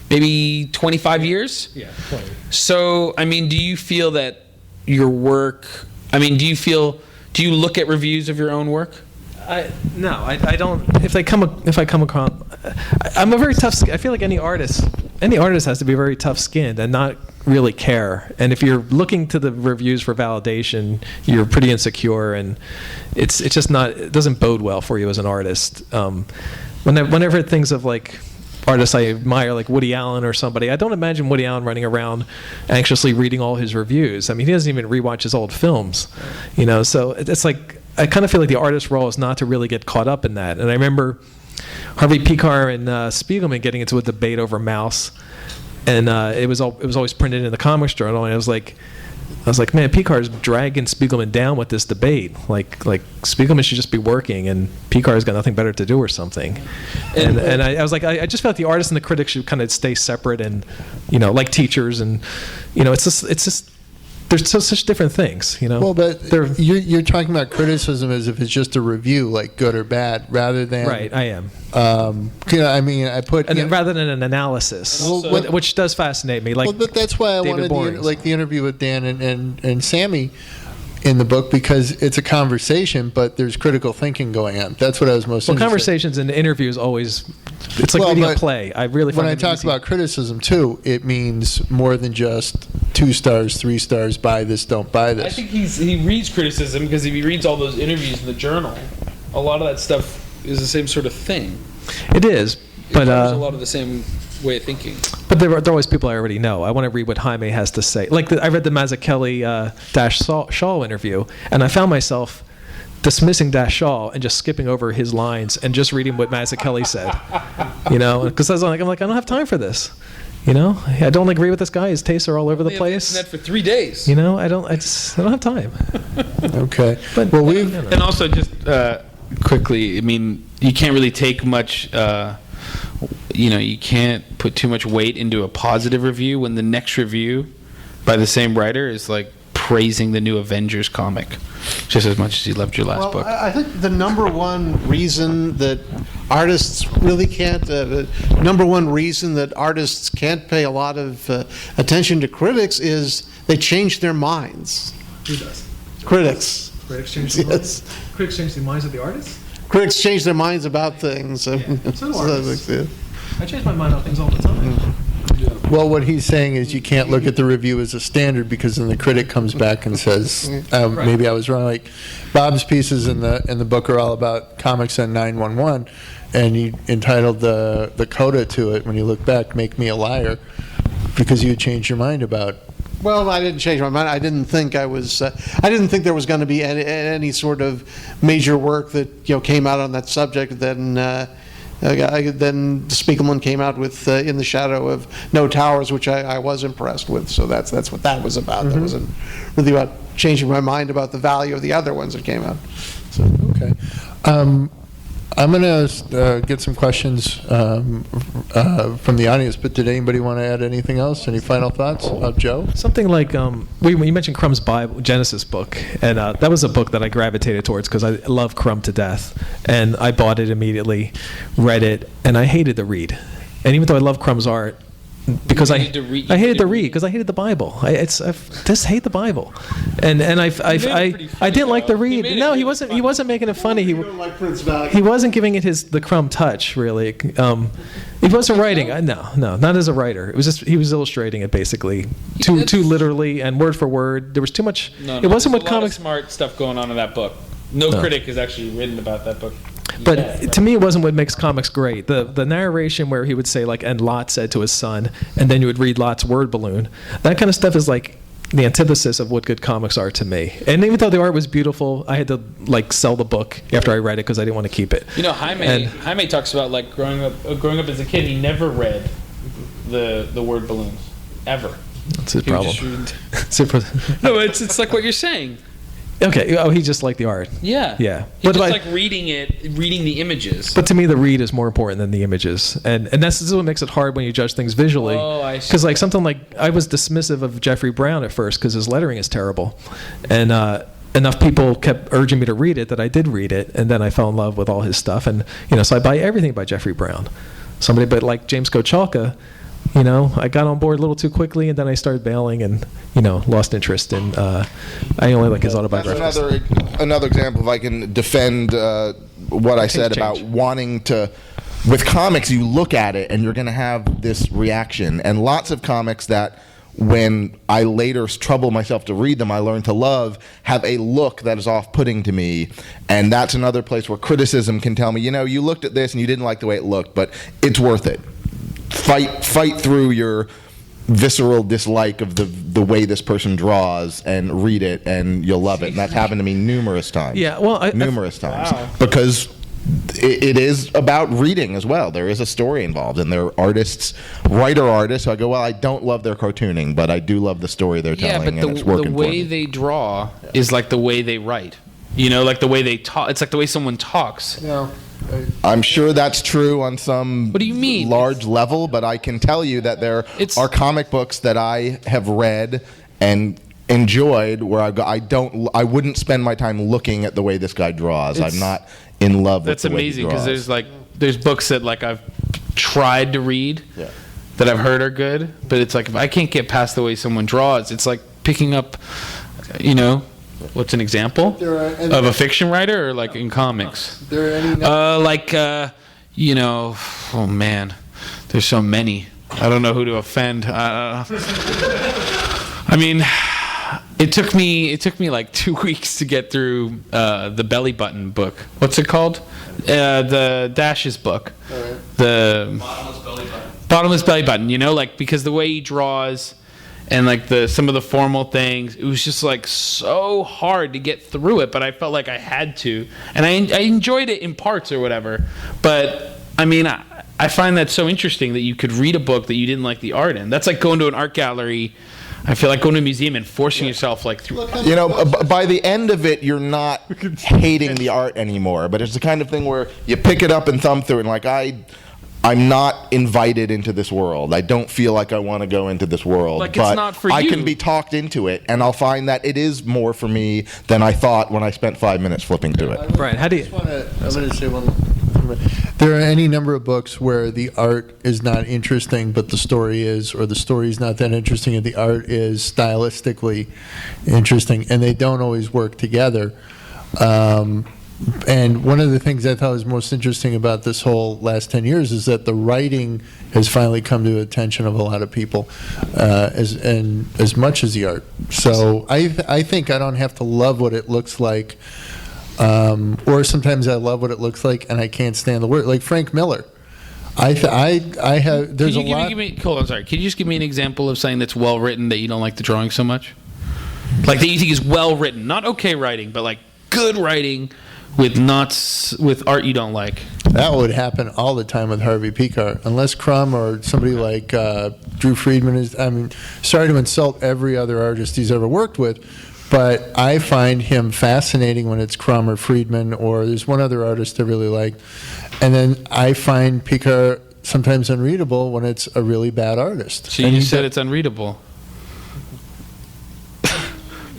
maybe 25 years? Yeah, 20. So, I mean, do you feel that your work, do you look at reviews of your own work? No, I don't. If I come across, I'm a very tough. I feel like any artist has to be very tough-skinned and not really care. And if you're looking to the reviews for validation, you're pretty insecure, and it's just not. It doesn't bode well for you as an artist. Whenever things of like artists I admire, like Woody Allen or somebody, I don't imagine Woody Allen running around anxiously reading all his reviews. I mean, he doesn't even rewatch his old films, you know. So it's like, I kind of feel like the artist role is not to really get caught up in that. And I remember Harvey Pekar and Spiegelman getting into a debate over Mouse, and it was always printed in the Comics Journal, and I was like, man, Pekar's dragging Spiegelman down with this debate. Like Spiegelman should just be working, and Pekar's got nothing better to do or something. And I was like, I just felt the artist and the critic should kind of stay separate, and like teachers, and it's just. There's such different things, Well, but you're talking about criticism as if it's just a review, like good or bad, rather than right. I am. I put rather than an analysis, which does fascinate me. Like, but that's why I David wanted the interview with Dan and Sammy in the book, because it's a conversation, but there's critical thinking going on. That's what I was most interested in. Conversations and interviews always, it's like reading a play. I really find when I talk about criticism too, it means more than just 2 stars, 3 stars, buy this, don't buy this. I think he reads criticism because if he reads all those interviews in the journal, a lot of that stuff is the same sort of thing. It is, but a lot of the same way of thinking. But there are always people I already know. I want to read what Jaime has to say. Like I read the Mazzucchelli Dash Shaw interview, and I found myself dismissing Dash Shaw and just skipping over his lines and just reading what Mazzucchelli said. Because I'm like, I don't have time for this. I don't agree with this guy. His tastes are all over the place. Net for 3 days. I don't have time. Okay. But and also just quickly, I mean, you can't really take much. You can't put too much weight into a positive review when the next review by the same writer is like praising the new Avengers comic just as much as he loved your last book. I think the number one reason that artists really can't, number one reason that artists can't pay a lot of attention to critics is they change their minds. Who does? Critics. Critics change their minds? Critics change the minds of the artists? Critics change their minds about things. So do artists. I change my mind on things all the time. Well, what he's saying is you can't look at the review as a standard, because then the critic comes back and says, maybe I was wrong. Like Bob's pieces in the book are all about comics on 911, and he entitled the coda to it, when you look back, "Make Me a Liar," because you had changed your mind about. Well, I didn't change my mind. I didn't think there was going to be any sort of major work that came out on that subject. Then Spiegelman came out with In the Shadow of No Towers, which I was impressed with. So that's what that was about. That wasn't really about changing my mind about the value of the other ones that came out. So, okay. I'm going to get some questions from the audience, but did anybody want to add anything else? Any final thoughts? Joe? Something like, you mentioned Crumb's Genesis book, and that was a book that I gravitated towards because I love Crumb to death. And I bought it immediately, read it, and I hated the read. And even though I love Crumb's art, because I hated the read because I hated the Bible. I just hate the Bible, and I didn't like the read. No, he wasn't making it funny. He wasn't giving it the Crumb touch really. He wasn't writing. No, not as a writer. It was just he was illustrating it basically too literally and word for word. There was too much. It wasn't what comics. Smart stuff going on in that book. No critic has actually written about that book. But to me, it wasn't what makes comics great. The narration where he would say, like, and Lot said to his son, and then you would read Lot's word balloon. That kind of stuff is like the antithesis of what good comics are to me. And even though the art was beautiful, I had to, like, sell the book after I read it because I didn't want to keep it. Jaime talks about, like, growing up as a kid, he never read the word balloons. Ever. That's his problem. No, it's like what you're saying. Okay. Oh, he just liked the art. Yeah. Yeah. He just like reading the images. But to me, the read is more important than the images, and this is what makes it hard when you judge things visually. Oh, I see. Because like something like I was dismissive of Jeffrey Brown at first because his lettering is terrible, and enough people kept urging me to read it that I did read it, and then I fell in love with all his stuff, and so I buy everything by Jeffrey Brown. But like James Kochalka, I got on board a little too quickly, and then I started bailing, and lost interest in. I only like his autobiography. That's another example. If I can defend what I said about wanting to. With comics, you look at it, and you're going to have this reaction. And lots of comics that, when I later trouble myself to read them, I learn to love, have a look that is off-putting to me. And that's another place where criticism can tell me, you looked at this and you didn't like the way it looked, but it's worth it. Fight through your visceral dislike of the way this person draws and read it, and you'll love it. And that's happened to me numerous times. Yeah, well, numerous times. Wow. Because it is about reading as well. There is a story involved, and there are artists, writer artists. So I go, well, I don't love their cartooning, but I do love the story they're telling, and it's working the for way me. they draw is like the way they write. You know, like the way they talk. It's like the way someone talks. No. I'm sure that's true on some What do you mean? large level, but I can tell you that there are comic books that I have read and enjoyed where I wouldn't spend my time looking at the way this guy draws. I'm not in love with the way he That's amazing, draws. because there's books that like I've tried to read that I've heard are good, but it's like if I can't get past the way someone draws, it's like picking up, you know, what's an example of a fiction writer or like in comics? There are any you know, oh man, there's so many. I don't know who to offend. I mean, it took me like 2 weeks to get through the Belly Button book. What's it called? The Dashes book. Right. The Bottomless Belly Button. You know, like because the way he draws and like some of the formal things, it was just like so hard to get through it. But I felt like I had to, and I enjoyed it in parts or whatever. But I mean, I find that so interesting that you could read a book that you didn't like the art in. That's like going to an art gallery. I feel like going to a museum and forcing yourself like through. You know, by the end of it, you're not hating the art anymore. But it's the kind of thing where you pick it up and thumb through it, and like I'm not invited into this world. I don't feel like I want to go into this world. Like but it's not for I you. can be talked into it, and I'll find that it is more for me than I thought when I spent 5 minutes flipping through it. Brian, how do you? I'm going to say one. There are any number of books where the art is not interesting, but the story is, or the story is not that interesting, and the art is stylistically interesting, and they don't always work together. And one of the things I thought was most interesting about this whole last 10 years is that the writing has finally come to the attention of a lot of people, as much as the art. So I think I don't have to love what it looks like, or sometimes I love what it looks like and I can't stand the word. Like Frank Miller. I have. There's a lot. Hold on, sorry. Can you just give me an example of something that's well written that you don't like the drawing so much? Like that you think is well written, not okay writing, but like good writing with art you don't like. That would happen all the time with Harvey Pekar, unless Crumb or somebody like Drew Friedman is. I mean, sorry to insult every other artist he's ever worked with, but I find him fascinating when it's Crumb or Friedman, or there's one other artist I really like, and then I find Pekar sometimes unreadable when it's a really bad artist. So you said it's unreadable.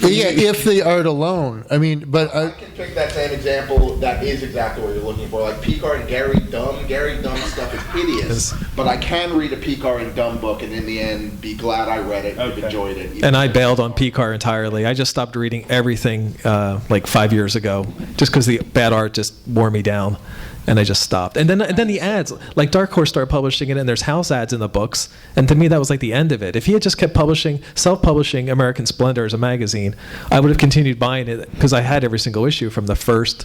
Yeah, if the art alone. I mean, but I can pick that same example that is exactly what you're looking for. Like Pekar and Gary Dunn. Gary Dunn's stuff is hideous, but I can read a Pekar and Dunn book and in the end be glad I read it and enjoyed it. And I bailed on Pekar entirely. I just stopped reading everything like 5 years ago, just because the bad art just wore me down. And I just stopped. And then the ads, like Dark Horse started publishing it, and there's house ads in the books. And to me, that was like the end of it. If he had just kept self-publishing American Splendor as a magazine, I would have continued buying it because I had every single issue from the first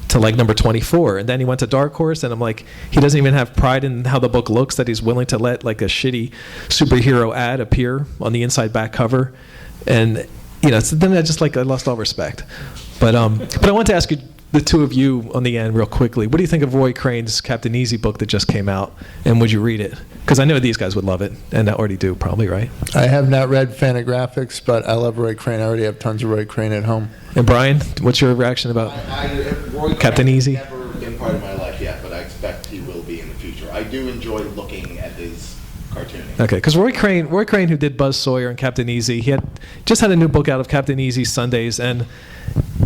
to like number 24. And then he went to Dark Horse, and I'm like, he doesn't even have pride in how the book looks that he's willing to let like a shitty superhero ad appear on the inside back cover. And you know, so then I lost all respect. But I want to ask you, the two of you on the end real quickly, what do you think of Roy Crane's Captain Easy book that just came out, and would you read it? Because I know these guys would love it, and I already do probably, right? I have not read Fantagraphics, but I love Roy Crane. I already have tons of Roy Crane at home. And Brian, what's your reaction about Roy Captain Easy? Never been part of my life yet, but I expect he will be in the future. I do enjoy looking at his cartooning. Okay, because Roy Crane, who did Buzz Sawyer and Captain Easy, he just had a new book out of Captain Easy Sundays, and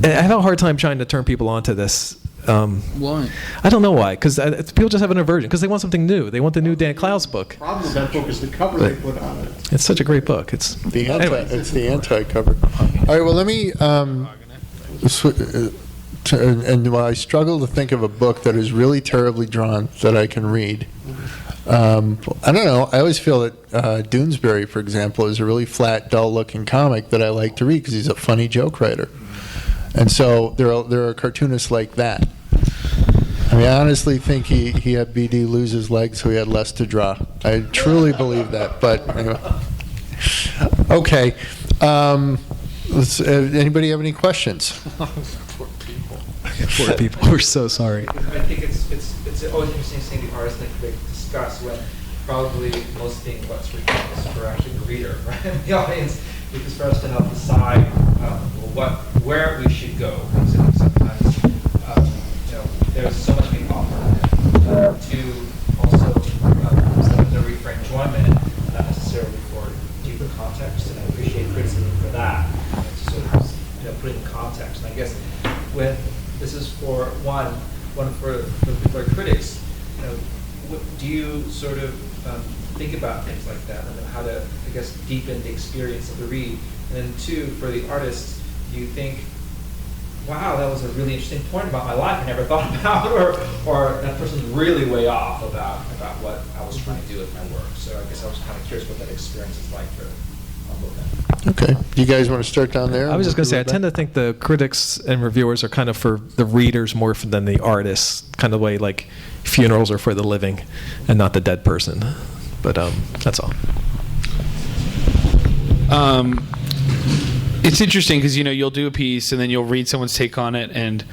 I have a hard time trying to turn people onto this. Why? I don't know why, because people just have an aversion, because they want something new. They want the new Dan Clowes book. The problem with that book is the cover they put on it. It's such a great book. It's the anti-cover. All right, well, let me, and while I struggle to think of a book that is really terribly drawn that I can read, I don't know, I always feel that Doonesbury, for example, is a really flat, dull-looking comic that I like to read because he's a funny joke writer. And so there are cartoonists like that. I mean, I honestly think he had BD lose his leg so he had less to draw. I truly believe that, but anyway. Okay. Anybody have any questions? Poor people. We're so sorry. I take it it's always interesting seeing the artist and the critic discuss when probably most things what's written is for actually the reader, right? The audience, because for us to help decide where we should go. Because sometimes there's so much being offered to also sometimes read for enjoyment, not necessarily for deeper context. And I appreciate criticism for that, to sort of put it in context. And I guess when this is for one for critics, what do you sort of think about things like that, and then how to, I guess, deepen the experience of the read? And then two, for the artists, do you think, wow, that was a really interesting point about my life I never thought about, or that person's really way off about what I was trying to do with my work? So I guess I was kind of curious what that experience is like for both ends. Okay. You guys want to start down there? I was just going to say, I tend to think the critics and reviewers are kind of for the readers more than the artists, kind of way like funerals are for the living and not the dead person. But that's all. It's interesting because you'll do a piece and then you'll read someone's take on it, and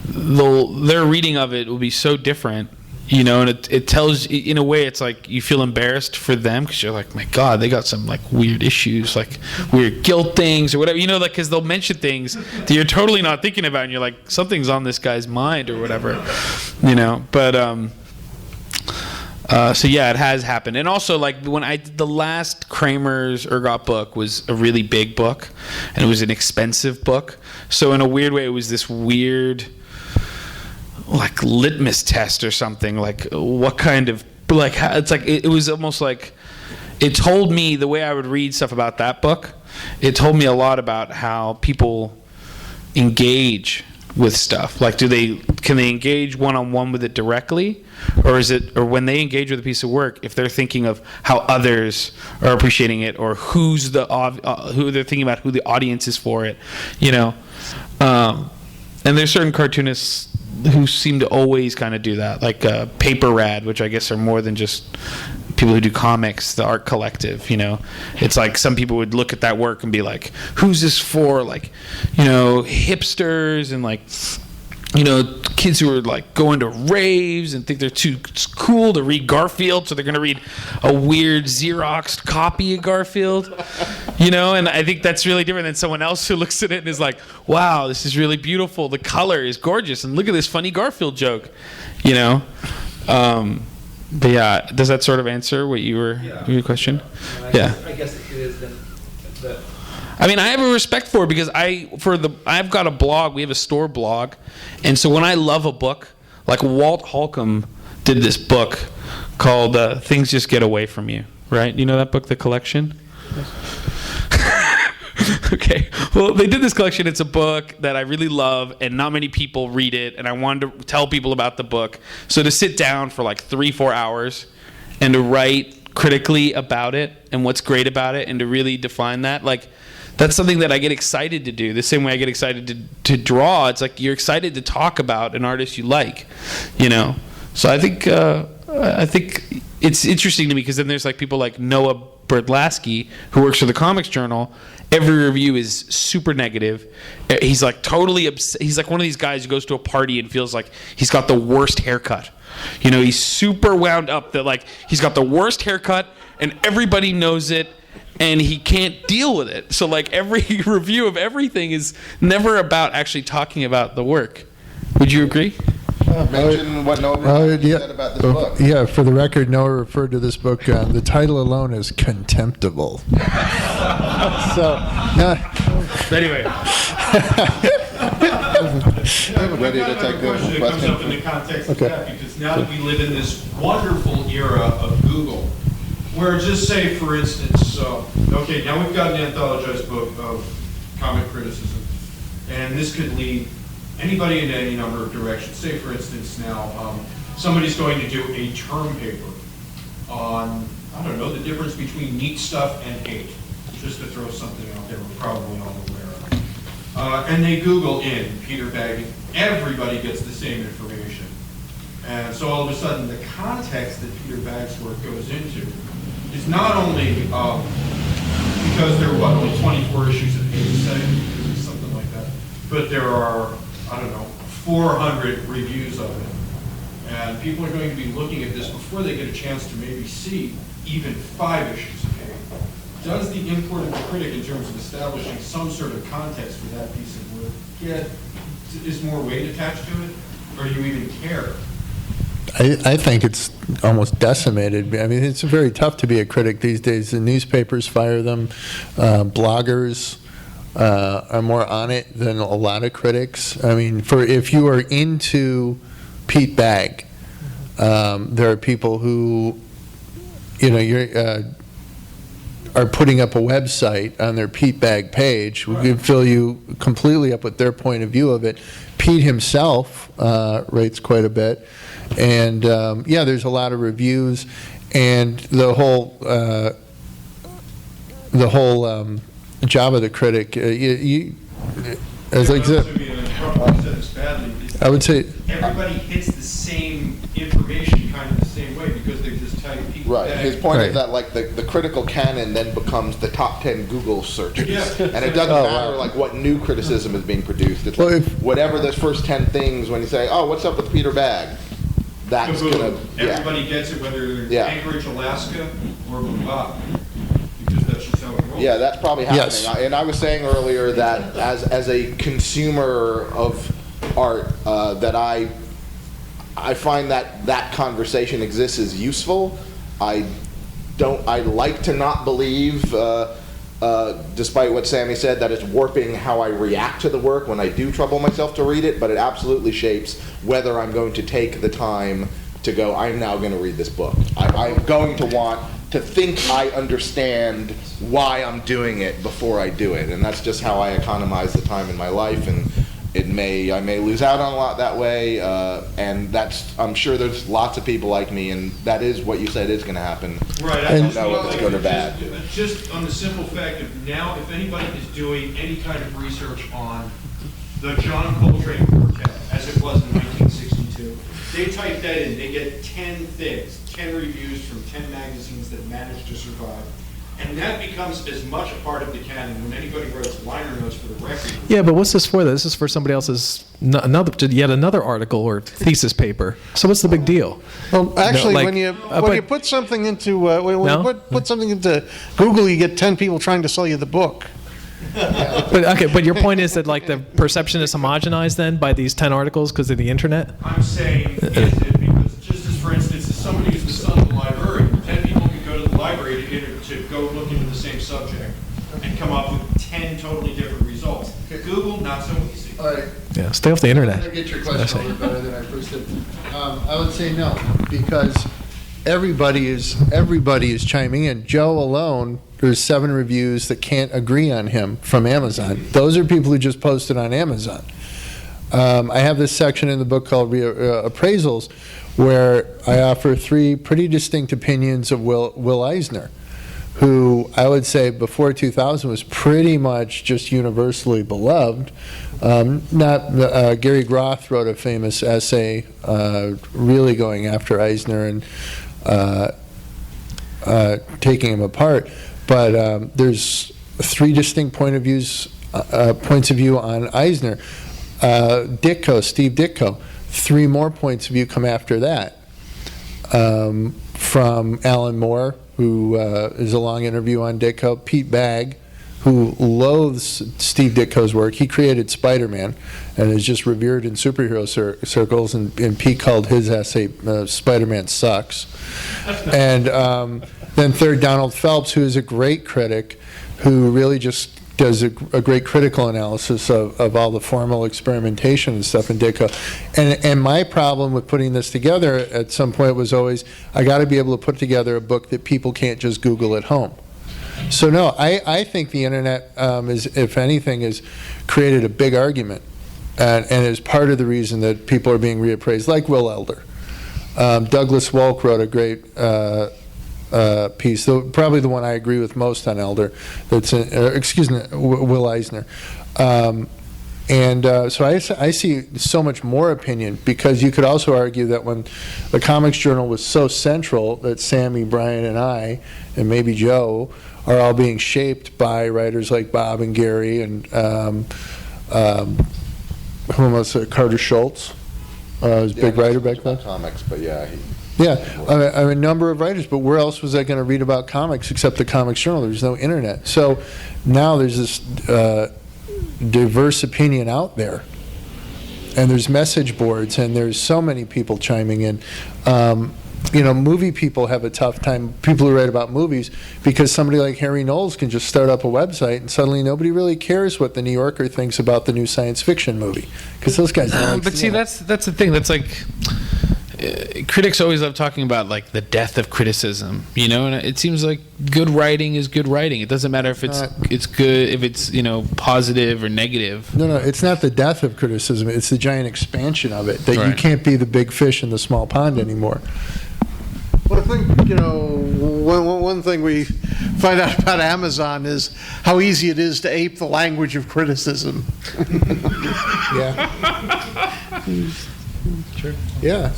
their reading of it will be so different, and it tells, in a way, it's like you feel embarrassed for them because you're like, my God, they got some like weird issues, like weird guilt things or whatever, like, because they'll mention things that you're totally not thinking about, and you're like, something's on this guy's mind or whatever, but so yeah, it has happened. And also, like, the last Kramers Ergot book was a really big book, and it was an expensive book. So in a weird way, it was this weird, like, litmus test or something. Like, what kind of, like, it's like, it was almost like, it told me the way I would read stuff about that book. It told me a lot about how people engage with stuff. Like, can they engage one-on-one with it directly, or when they engage with a piece of work, if they're thinking of how others are appreciating it, or who they're thinking about, who the audience is for it, and there's certain cartoonists who seem to always kind of do that, like Paper Rad, which I guess are more than just people who do comics, the art collective. It's like some people would look at that work and be like, who's this for? Like, hipsters and like, kids who are like going to raves and think they're too cool to read Garfield, so they're going to read a weird Xeroxed copy of Garfield, and I think that's really different than someone else who looks at it and is like, wow, this is really beautiful, the color is gorgeous, and look at this funny Garfield joke, but yeah, does that sort of answer what your question? I guess it is then the. I mean, I have a respect for it because I've got a blog. We have a store blog, and so when I love a book, like Walt Holcomb did this book called "Things Just Get Away from You." Right? You know that book, the collection. Okay. Well, they did this collection. It's a book that I really love, and not many people read it, and I wanted to tell people about the book. So to sit down for like 3-4 hours and to write critically about it and what's great about it and to really define that, like, that's something that I get excited to do. The same way I get excited to draw. It's like you're excited to talk about an artist you like, So I think it's interesting to me because then there's like people like Noah Berdlasky, who works for the Comics Journal. Every review is super negative. He's like totally he's like one of these guys who goes to a party and feels like he's got the worst haircut. He's super wound up that like he's got the worst haircut and everybody knows it and he can't deal with it. So like every review of everything is never about actually talking about the work. Would you agree? Mention what Noah said about this book. Yeah, for the record, Noah referred to this book, the title alone is contemptible. So, anyway. Ready to take the question that comes up in the context of that, because now that we live in this wonderful era of Google, where just say, for instance, okay, now we've got an anthologized book of comic criticism, and this could lead anybody in any number of directions. Say, for instance, now somebody's going to do a term paper on, I don't know, the difference between neat stuff and hate, just to throw something out there we're probably all aware of. And they Google in Peter Bagging. Everybody gets the same information. And so all of a sudden, the context that Peter Bagg's work goes into is not only because there are, only 24 issues of Hate, say, something like that, but there are, I don't know, 400 reviews of it. and people are going to be looking at this before they get a chance to maybe see even 5 issues of it. Does the import of the critic in terms of establishing some sort of context for that piece of work is more weight attached to it, or do you even care? I think it's almost decimated. I mean, it's very tough to be a critic these days. The newspapers fire them. Bloggers are more on it than a lot of critics. I mean, if you are into Pete Bagg, there are people who, are putting up a website on their Pete Bagg page. We can fill you completely up with their point of view of it. Pete himself rates quite a bit. And there's a lot of reviews, and the whole job of the critic. As I said, I would say everybody hits the same information kind of the same way because they just type Pete Right. Bagg. His point Right. is that like the critical canon then becomes the top 10 Google searches, Yeah. and it doesn't Oh, matter wow. like what new criticism is being produced. It's Well, like if- whatever the first 10 things when you say, "Oh, what's up with Peter Bagg?" That's Kaboom. gonna Everybody gets it, whether they're in Yeah. Anchorage, Alaska, or Mumbai, because that's just how it rolls. Yeah, that's probably happening. Yes. And I was saying earlier that as a consumer of art, that I find that conversation exists as useful. I like to not believe, despite what Sammy said, that it's warping how I react to the work when I do trouble myself to read it, but it absolutely shapes whether I'm going to take the time to go, I'm now going to read this book. I'm going to want to think I understand why I'm doing it before I do it, and that's just how I economize the time in my life, and I may lose out on a lot that way, and I'm sure there's lots of people like me, and that is what you said is going to happen. Right, And- I just know feel if it's like good or bad. Just on the simple fact of now, if anybody is doing any kind of research on the John Coltrane Quartet, as it was in 1962, they type that in, they get 10 things, 10 reviews from 10 magazines that managed to survive. And that becomes as much a part of the canon when anybody writes liner notes for the record. Yeah, but what's this for? This is for somebody else's yet another article or thesis paper. So what's the big deal? Well, actually, like, when you but- put something into when No? you put something into Google, you get 10 people trying to sell you the book. But your point is that like the perception is homogenized then by these 10 articles because of the internet? I'm saying, is it because just as, for instance, if somebody is the son of the librarian, 10 people can go to the library to go look into the same subject and come up with 10 totally different results. Google, not so easy. All right. Yeah, stay off the internet. I get your question a little bit better than I first did. I would say no, because everybody is chiming in. Joe alone, there's 7 reviews that can't agree on him from Amazon. Those are people who just posted on Amazon. I have this section in the book called Appraisals, where I offer 3 pretty distinct opinions of Will Eisner, who I would say before 2000 was pretty much just universally beloved. Gary Groth wrote a famous essay really going after Eisner and taking him apart. But there's 3 distinct points of view on Eisner. Steve Ditko, 3 more points of view come after that. From Alan Moore, who is a long interview on Ditko, Pete Bagg, who loathes Steve Ditko's work. He created Spider-Man and is just revered in superhero circles, and Pete called his essay Spider-Man Sucks. And then third, Donald Phelps, who is a great critic, who really just does a great critical analysis of all the formal experimentation and stuff in Ditko. And my problem with putting this together at some point was always, I got to be able to put together a book that people can't just Google at home. So no, I think the internet is, if anything, has created a big argument, and is part of the reason that people are being reappraised, like Will Elder. Douglas Wolk wrote a great piece, though probably the one I agree with most on Elder. That's Will Eisner. So I see so much more opinion, because you could also argue that when the Comics Journal was so central that Sammy, Brian, and I, and maybe Joe, are all being shaped by writers like Bob and Gary and who else? Carter Schultz. He was a big writer back then. Comics, but yeah. Yeah, a number of writers, but where else was I going to read about comics except the Comics Journal? There's no internet. So now there's this diverse opinion out there. And there's message boards, and there's so many people chiming in. Movie people have a tough time, people who write about movies, because somebody like Harry Knowles can just start up a website, and suddenly nobody really cares what the New Yorker thinks about the new science fiction movie. Because those guys don't like But see, that's the thing. That's like... critics always love talking about like the death of criticism, and it seems like good writing is good writing. It doesn't matter if it's good, if it's positive or negative. No, it's not the death of criticism. It's the giant expansion of it, that you can't be the big fish in the small pond anymore. Well, I think, one thing we find out about Amazon is how easy it is to ape the language of criticism. Yeah. Sure. Yeah.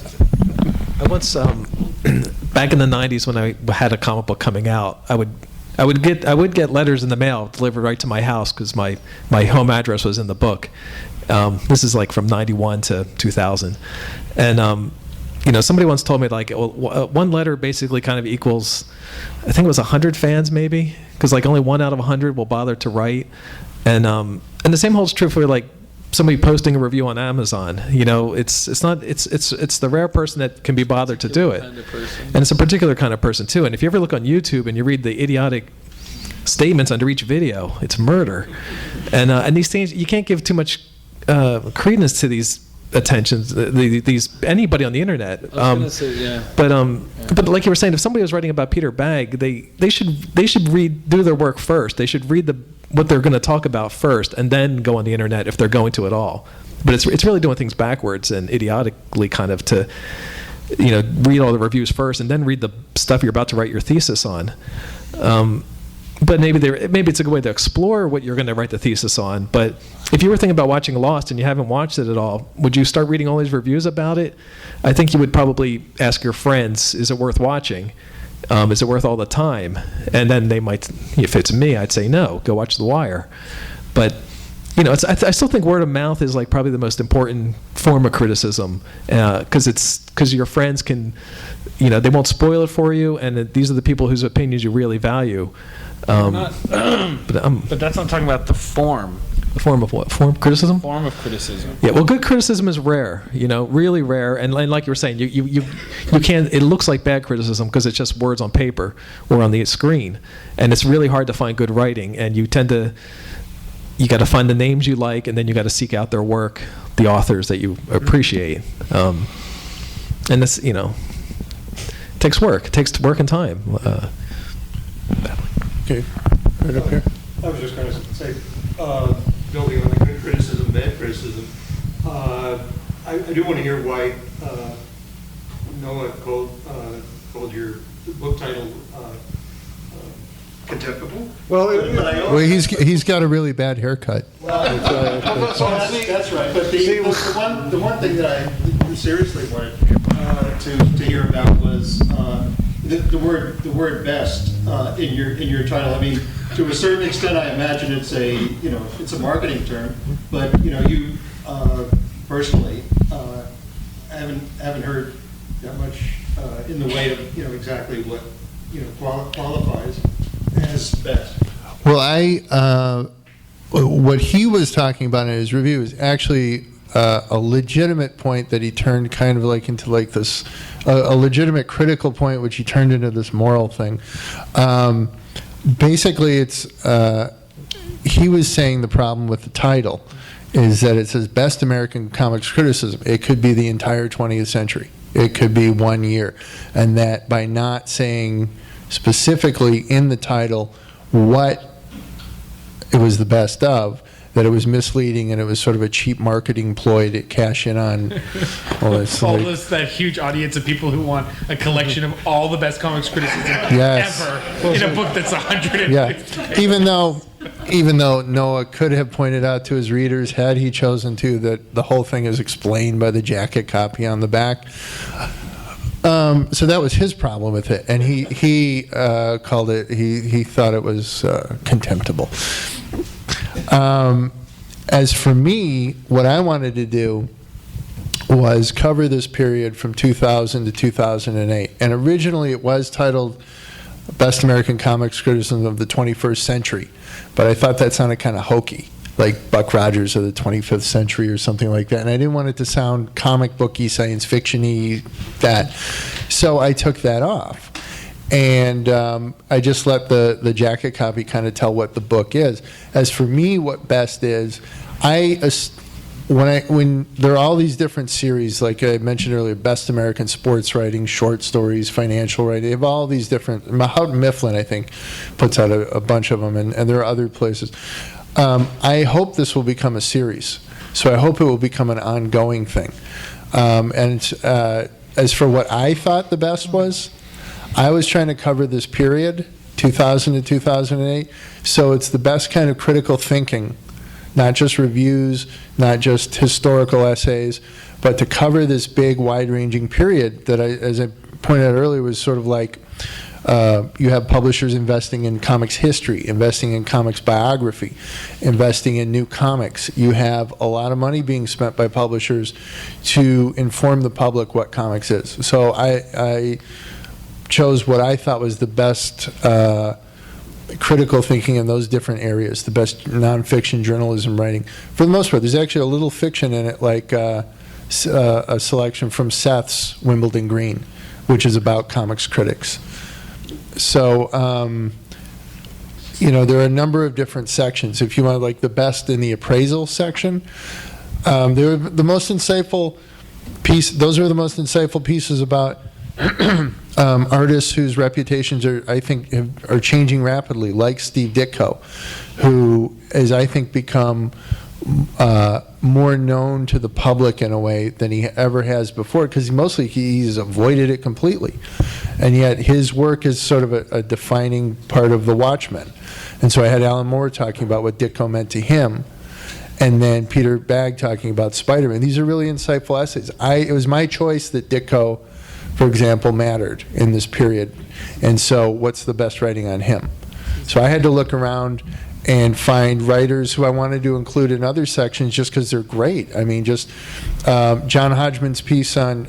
I once, back in the '90s, when I had a comic book coming out, I would get letters in the mail delivered right to my house because my home address was in the book. This is like from '91 to 2000, and somebody once told me like, one letter basically kind of equals, I think it was 100 fans maybe, because like only 1 out of 100 will bother to write, and the same holds true for like somebody posting a review on Amazon. It's the rare person that can be bothered to do it, and it's a particular kind of person too. And if you ever look on YouTube and you read the idiotic statements under each video, it's murder. And these things, you can't give too much credence to these attentions. These anybody on the internet. I was gonna say, yeah. But like you were saying, if somebody was writing about Peter Bagg, they should do their work first. They should read what they're going to talk about first, and then go on the internet if they're going to at all. But it's really doing things backwards and idiotically, kind of, to read all the reviews first and then read the stuff you're about to write your thesis on. But maybe it's a good way to explore what you're going to write the thesis on. But if you were thinking about watching Lost and you haven't watched it at all, would you start reading all these reviews about it? I think you would probably ask your friends, is it worth watching? Is it worth all the time? And then they might, if it's me, I'd say no, go watch The Wire. But I still think word of mouth is like probably the most important form of criticism, because your friends can, they won't spoil it for you, and these are the people whose opinions you really value. But that's not talking about the form. The form of what? Form criticism? Form of criticism. Yeah, well, good criticism is rare, really rare. And like you were saying, you can't. It looks like bad criticism because it's just words on paper or on the screen, and it's really hard to find good writing. And you got to find the names you like, and then you got to seek out their work, the authors that you appreciate. And this, takes work. It takes work and time. Okay, right up here. I was just going to say, building on the good criticism, bad criticism, I do want to hear why Noah called your book title contemptible. Well, he's got a really bad haircut. That's right. But the one thing that I seriously wanted to hear about was the word best in your title. I mean, to a certain extent, I imagine it's a marketing term, but you personally haven't heard that much in the way of exactly what qualifies as best. Well, what he was talking about in his review is actually a legitimate point that he turned kind of like into like this, a legitimate critical point, which he turned into this moral thing. Basically, it's he was saying the problem with the title is that it says Best American Comics Criticism. It could be the entire 20th century. It could be 1 year. And that by not saying specifically in the title what it was the best of, that it was misleading and it was sort of a cheap marketing ploy to cash in on all this. That huge audience of people who want a collection of all the best comics criticism ever in a book that's 150. Yeah, even though Noah could have pointed out to his readers, had he chosen to, that the whole thing is explained by the jacket copy on the back. So that was his problem with it, and he called it. He thought it was contemptible. As for me, what I wanted to do was cover this period from 2000 to 2008. And originally it was titled Best American Comics Criticism of the 21st Century, but I thought that sounded kind of hokey, like Buck Rogers of the 25th Century or something like that. And I didn't want it to sound comic booky, science fiction-y, that. So I took that off. And I just let the jacket copy kind of tell what the book is. As for me, what best is, when there are all these different series, like I mentioned earlier, Best American Sports Writing, short stories, financial writing, they have all these different, Houghton Mifflin, I think, puts out a bunch of them, and there are other places. I hope this will become a series. So I hope it will become an ongoing thing. As for what I thought the best was, I was trying to cover this period, 2000 to 2008, so it's the best kind of critical thinking, not just reviews, not just historical essays, but to cover this big, wide-ranging period that, as I pointed out earlier, was sort of like you have publishers investing in comics history, investing in comics biography, investing in new comics. You have a lot of money being spent by publishers to inform the public what comics is. So I chose what I thought was the best critical thinking in those different areas, the best nonfiction journalism writing. For the most part, there's actually a little fiction in it, like a selection from Seth's Wimbledon Green, which is about comics critics. So, there are a number of different sections. If you want, like, the best in the appraisal section, they're the most insightful piece. Those are the most insightful pieces about artists whose reputations are changing rapidly, like Steve Ditko, who has, I think, become more known to the public in a way than he ever has before, because he's avoided it completely. And yet his work is sort of a defining part of the Watchmen. And so I had Alan Moore talking about what Ditko meant to him, and then Peter Bagg talking about Spider-Man. These are really insightful essays. It was my choice that Ditko, for example, mattered in this period. And so what's the best writing on him? So I had to look around and find writers who I wanted to include in other sections just because they're great. I mean, just John Hodgman's piece on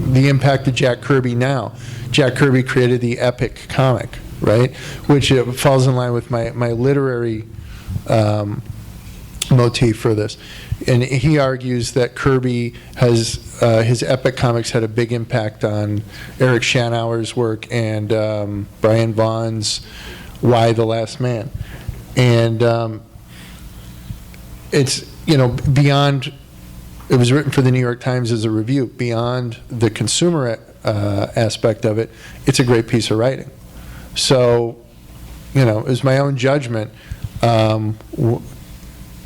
the impact of Jack Kirby now. Jack Kirby created the epic comic, right? Which falls in line with my literary motif for this. And he argues that Kirby has, his epic comics had a big impact on Eric Schanauer's work and Brian Vaughan's Why the Last Man. And it's, beyond, it was written for the New York Times as a review, beyond the consumer aspect of it, it's a great piece of writing. So, it was my own judgment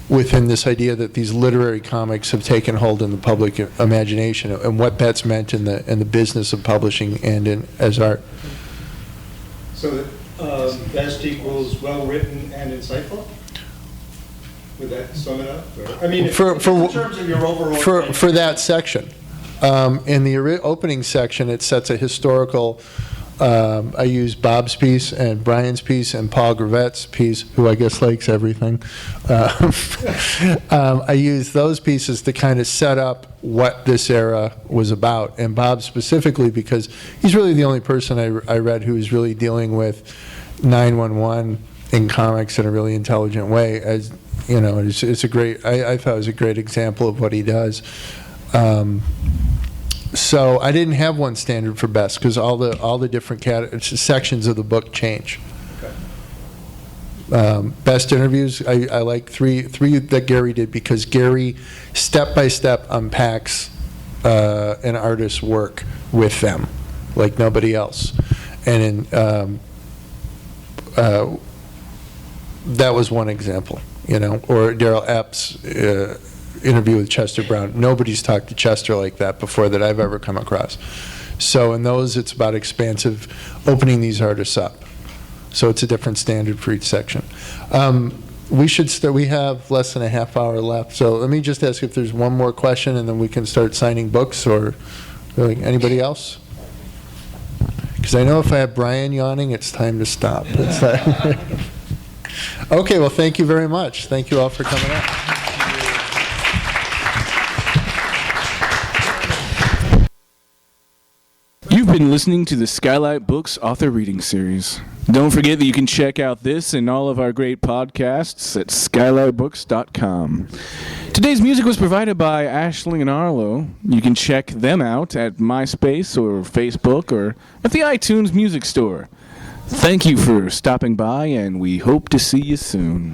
within this idea that these literary comics have taken hold in the public imagination and what that's meant in the business of publishing and as art. So best equals well-written and insightful? Would that sum it up? Or, I mean, in terms of your overall... For that section. In the opening section, it sets a historical... I use Bob's piece and Brian's piece and Paul Gravette's piece, who I guess likes everything. I use those pieces to kind of set up what this era was about. And Bob specifically, because he's really the only person I read who is really dealing with 911 in comics in a really intelligent way. As it's a great, I thought it was a great example of what he does. So I didn't have one standard for best because all the different sections of the book change. Okay. Best interviews, I like three that Gary did, because Gary step by step unpacks an artist's work with them like nobody else, and that was one example. Or Daryl Epps. Interview with Chester Brown. Nobody's talked to Chester like that before that I've ever come across. So in those, it's about expansive, opening these artists up. So it's a different standard for each section. We have less than a half hour left. So let me just ask if there's one more question, and then we can start signing books, or really anybody else? Because I know if I have Brian yawning, it's time to stop. Okay, well, thank you very much. Thank you all for coming out. been listening to the Skylight Books Author Reading Series. Don't forget that you can check out this and all of our great podcasts at skylightbooks.com. Today's music was provided by Ashling and Arlo. You can check them out at MySpace or Facebook or at the iTunes Music Store. Thank you for stopping by, and we hope to see you soon.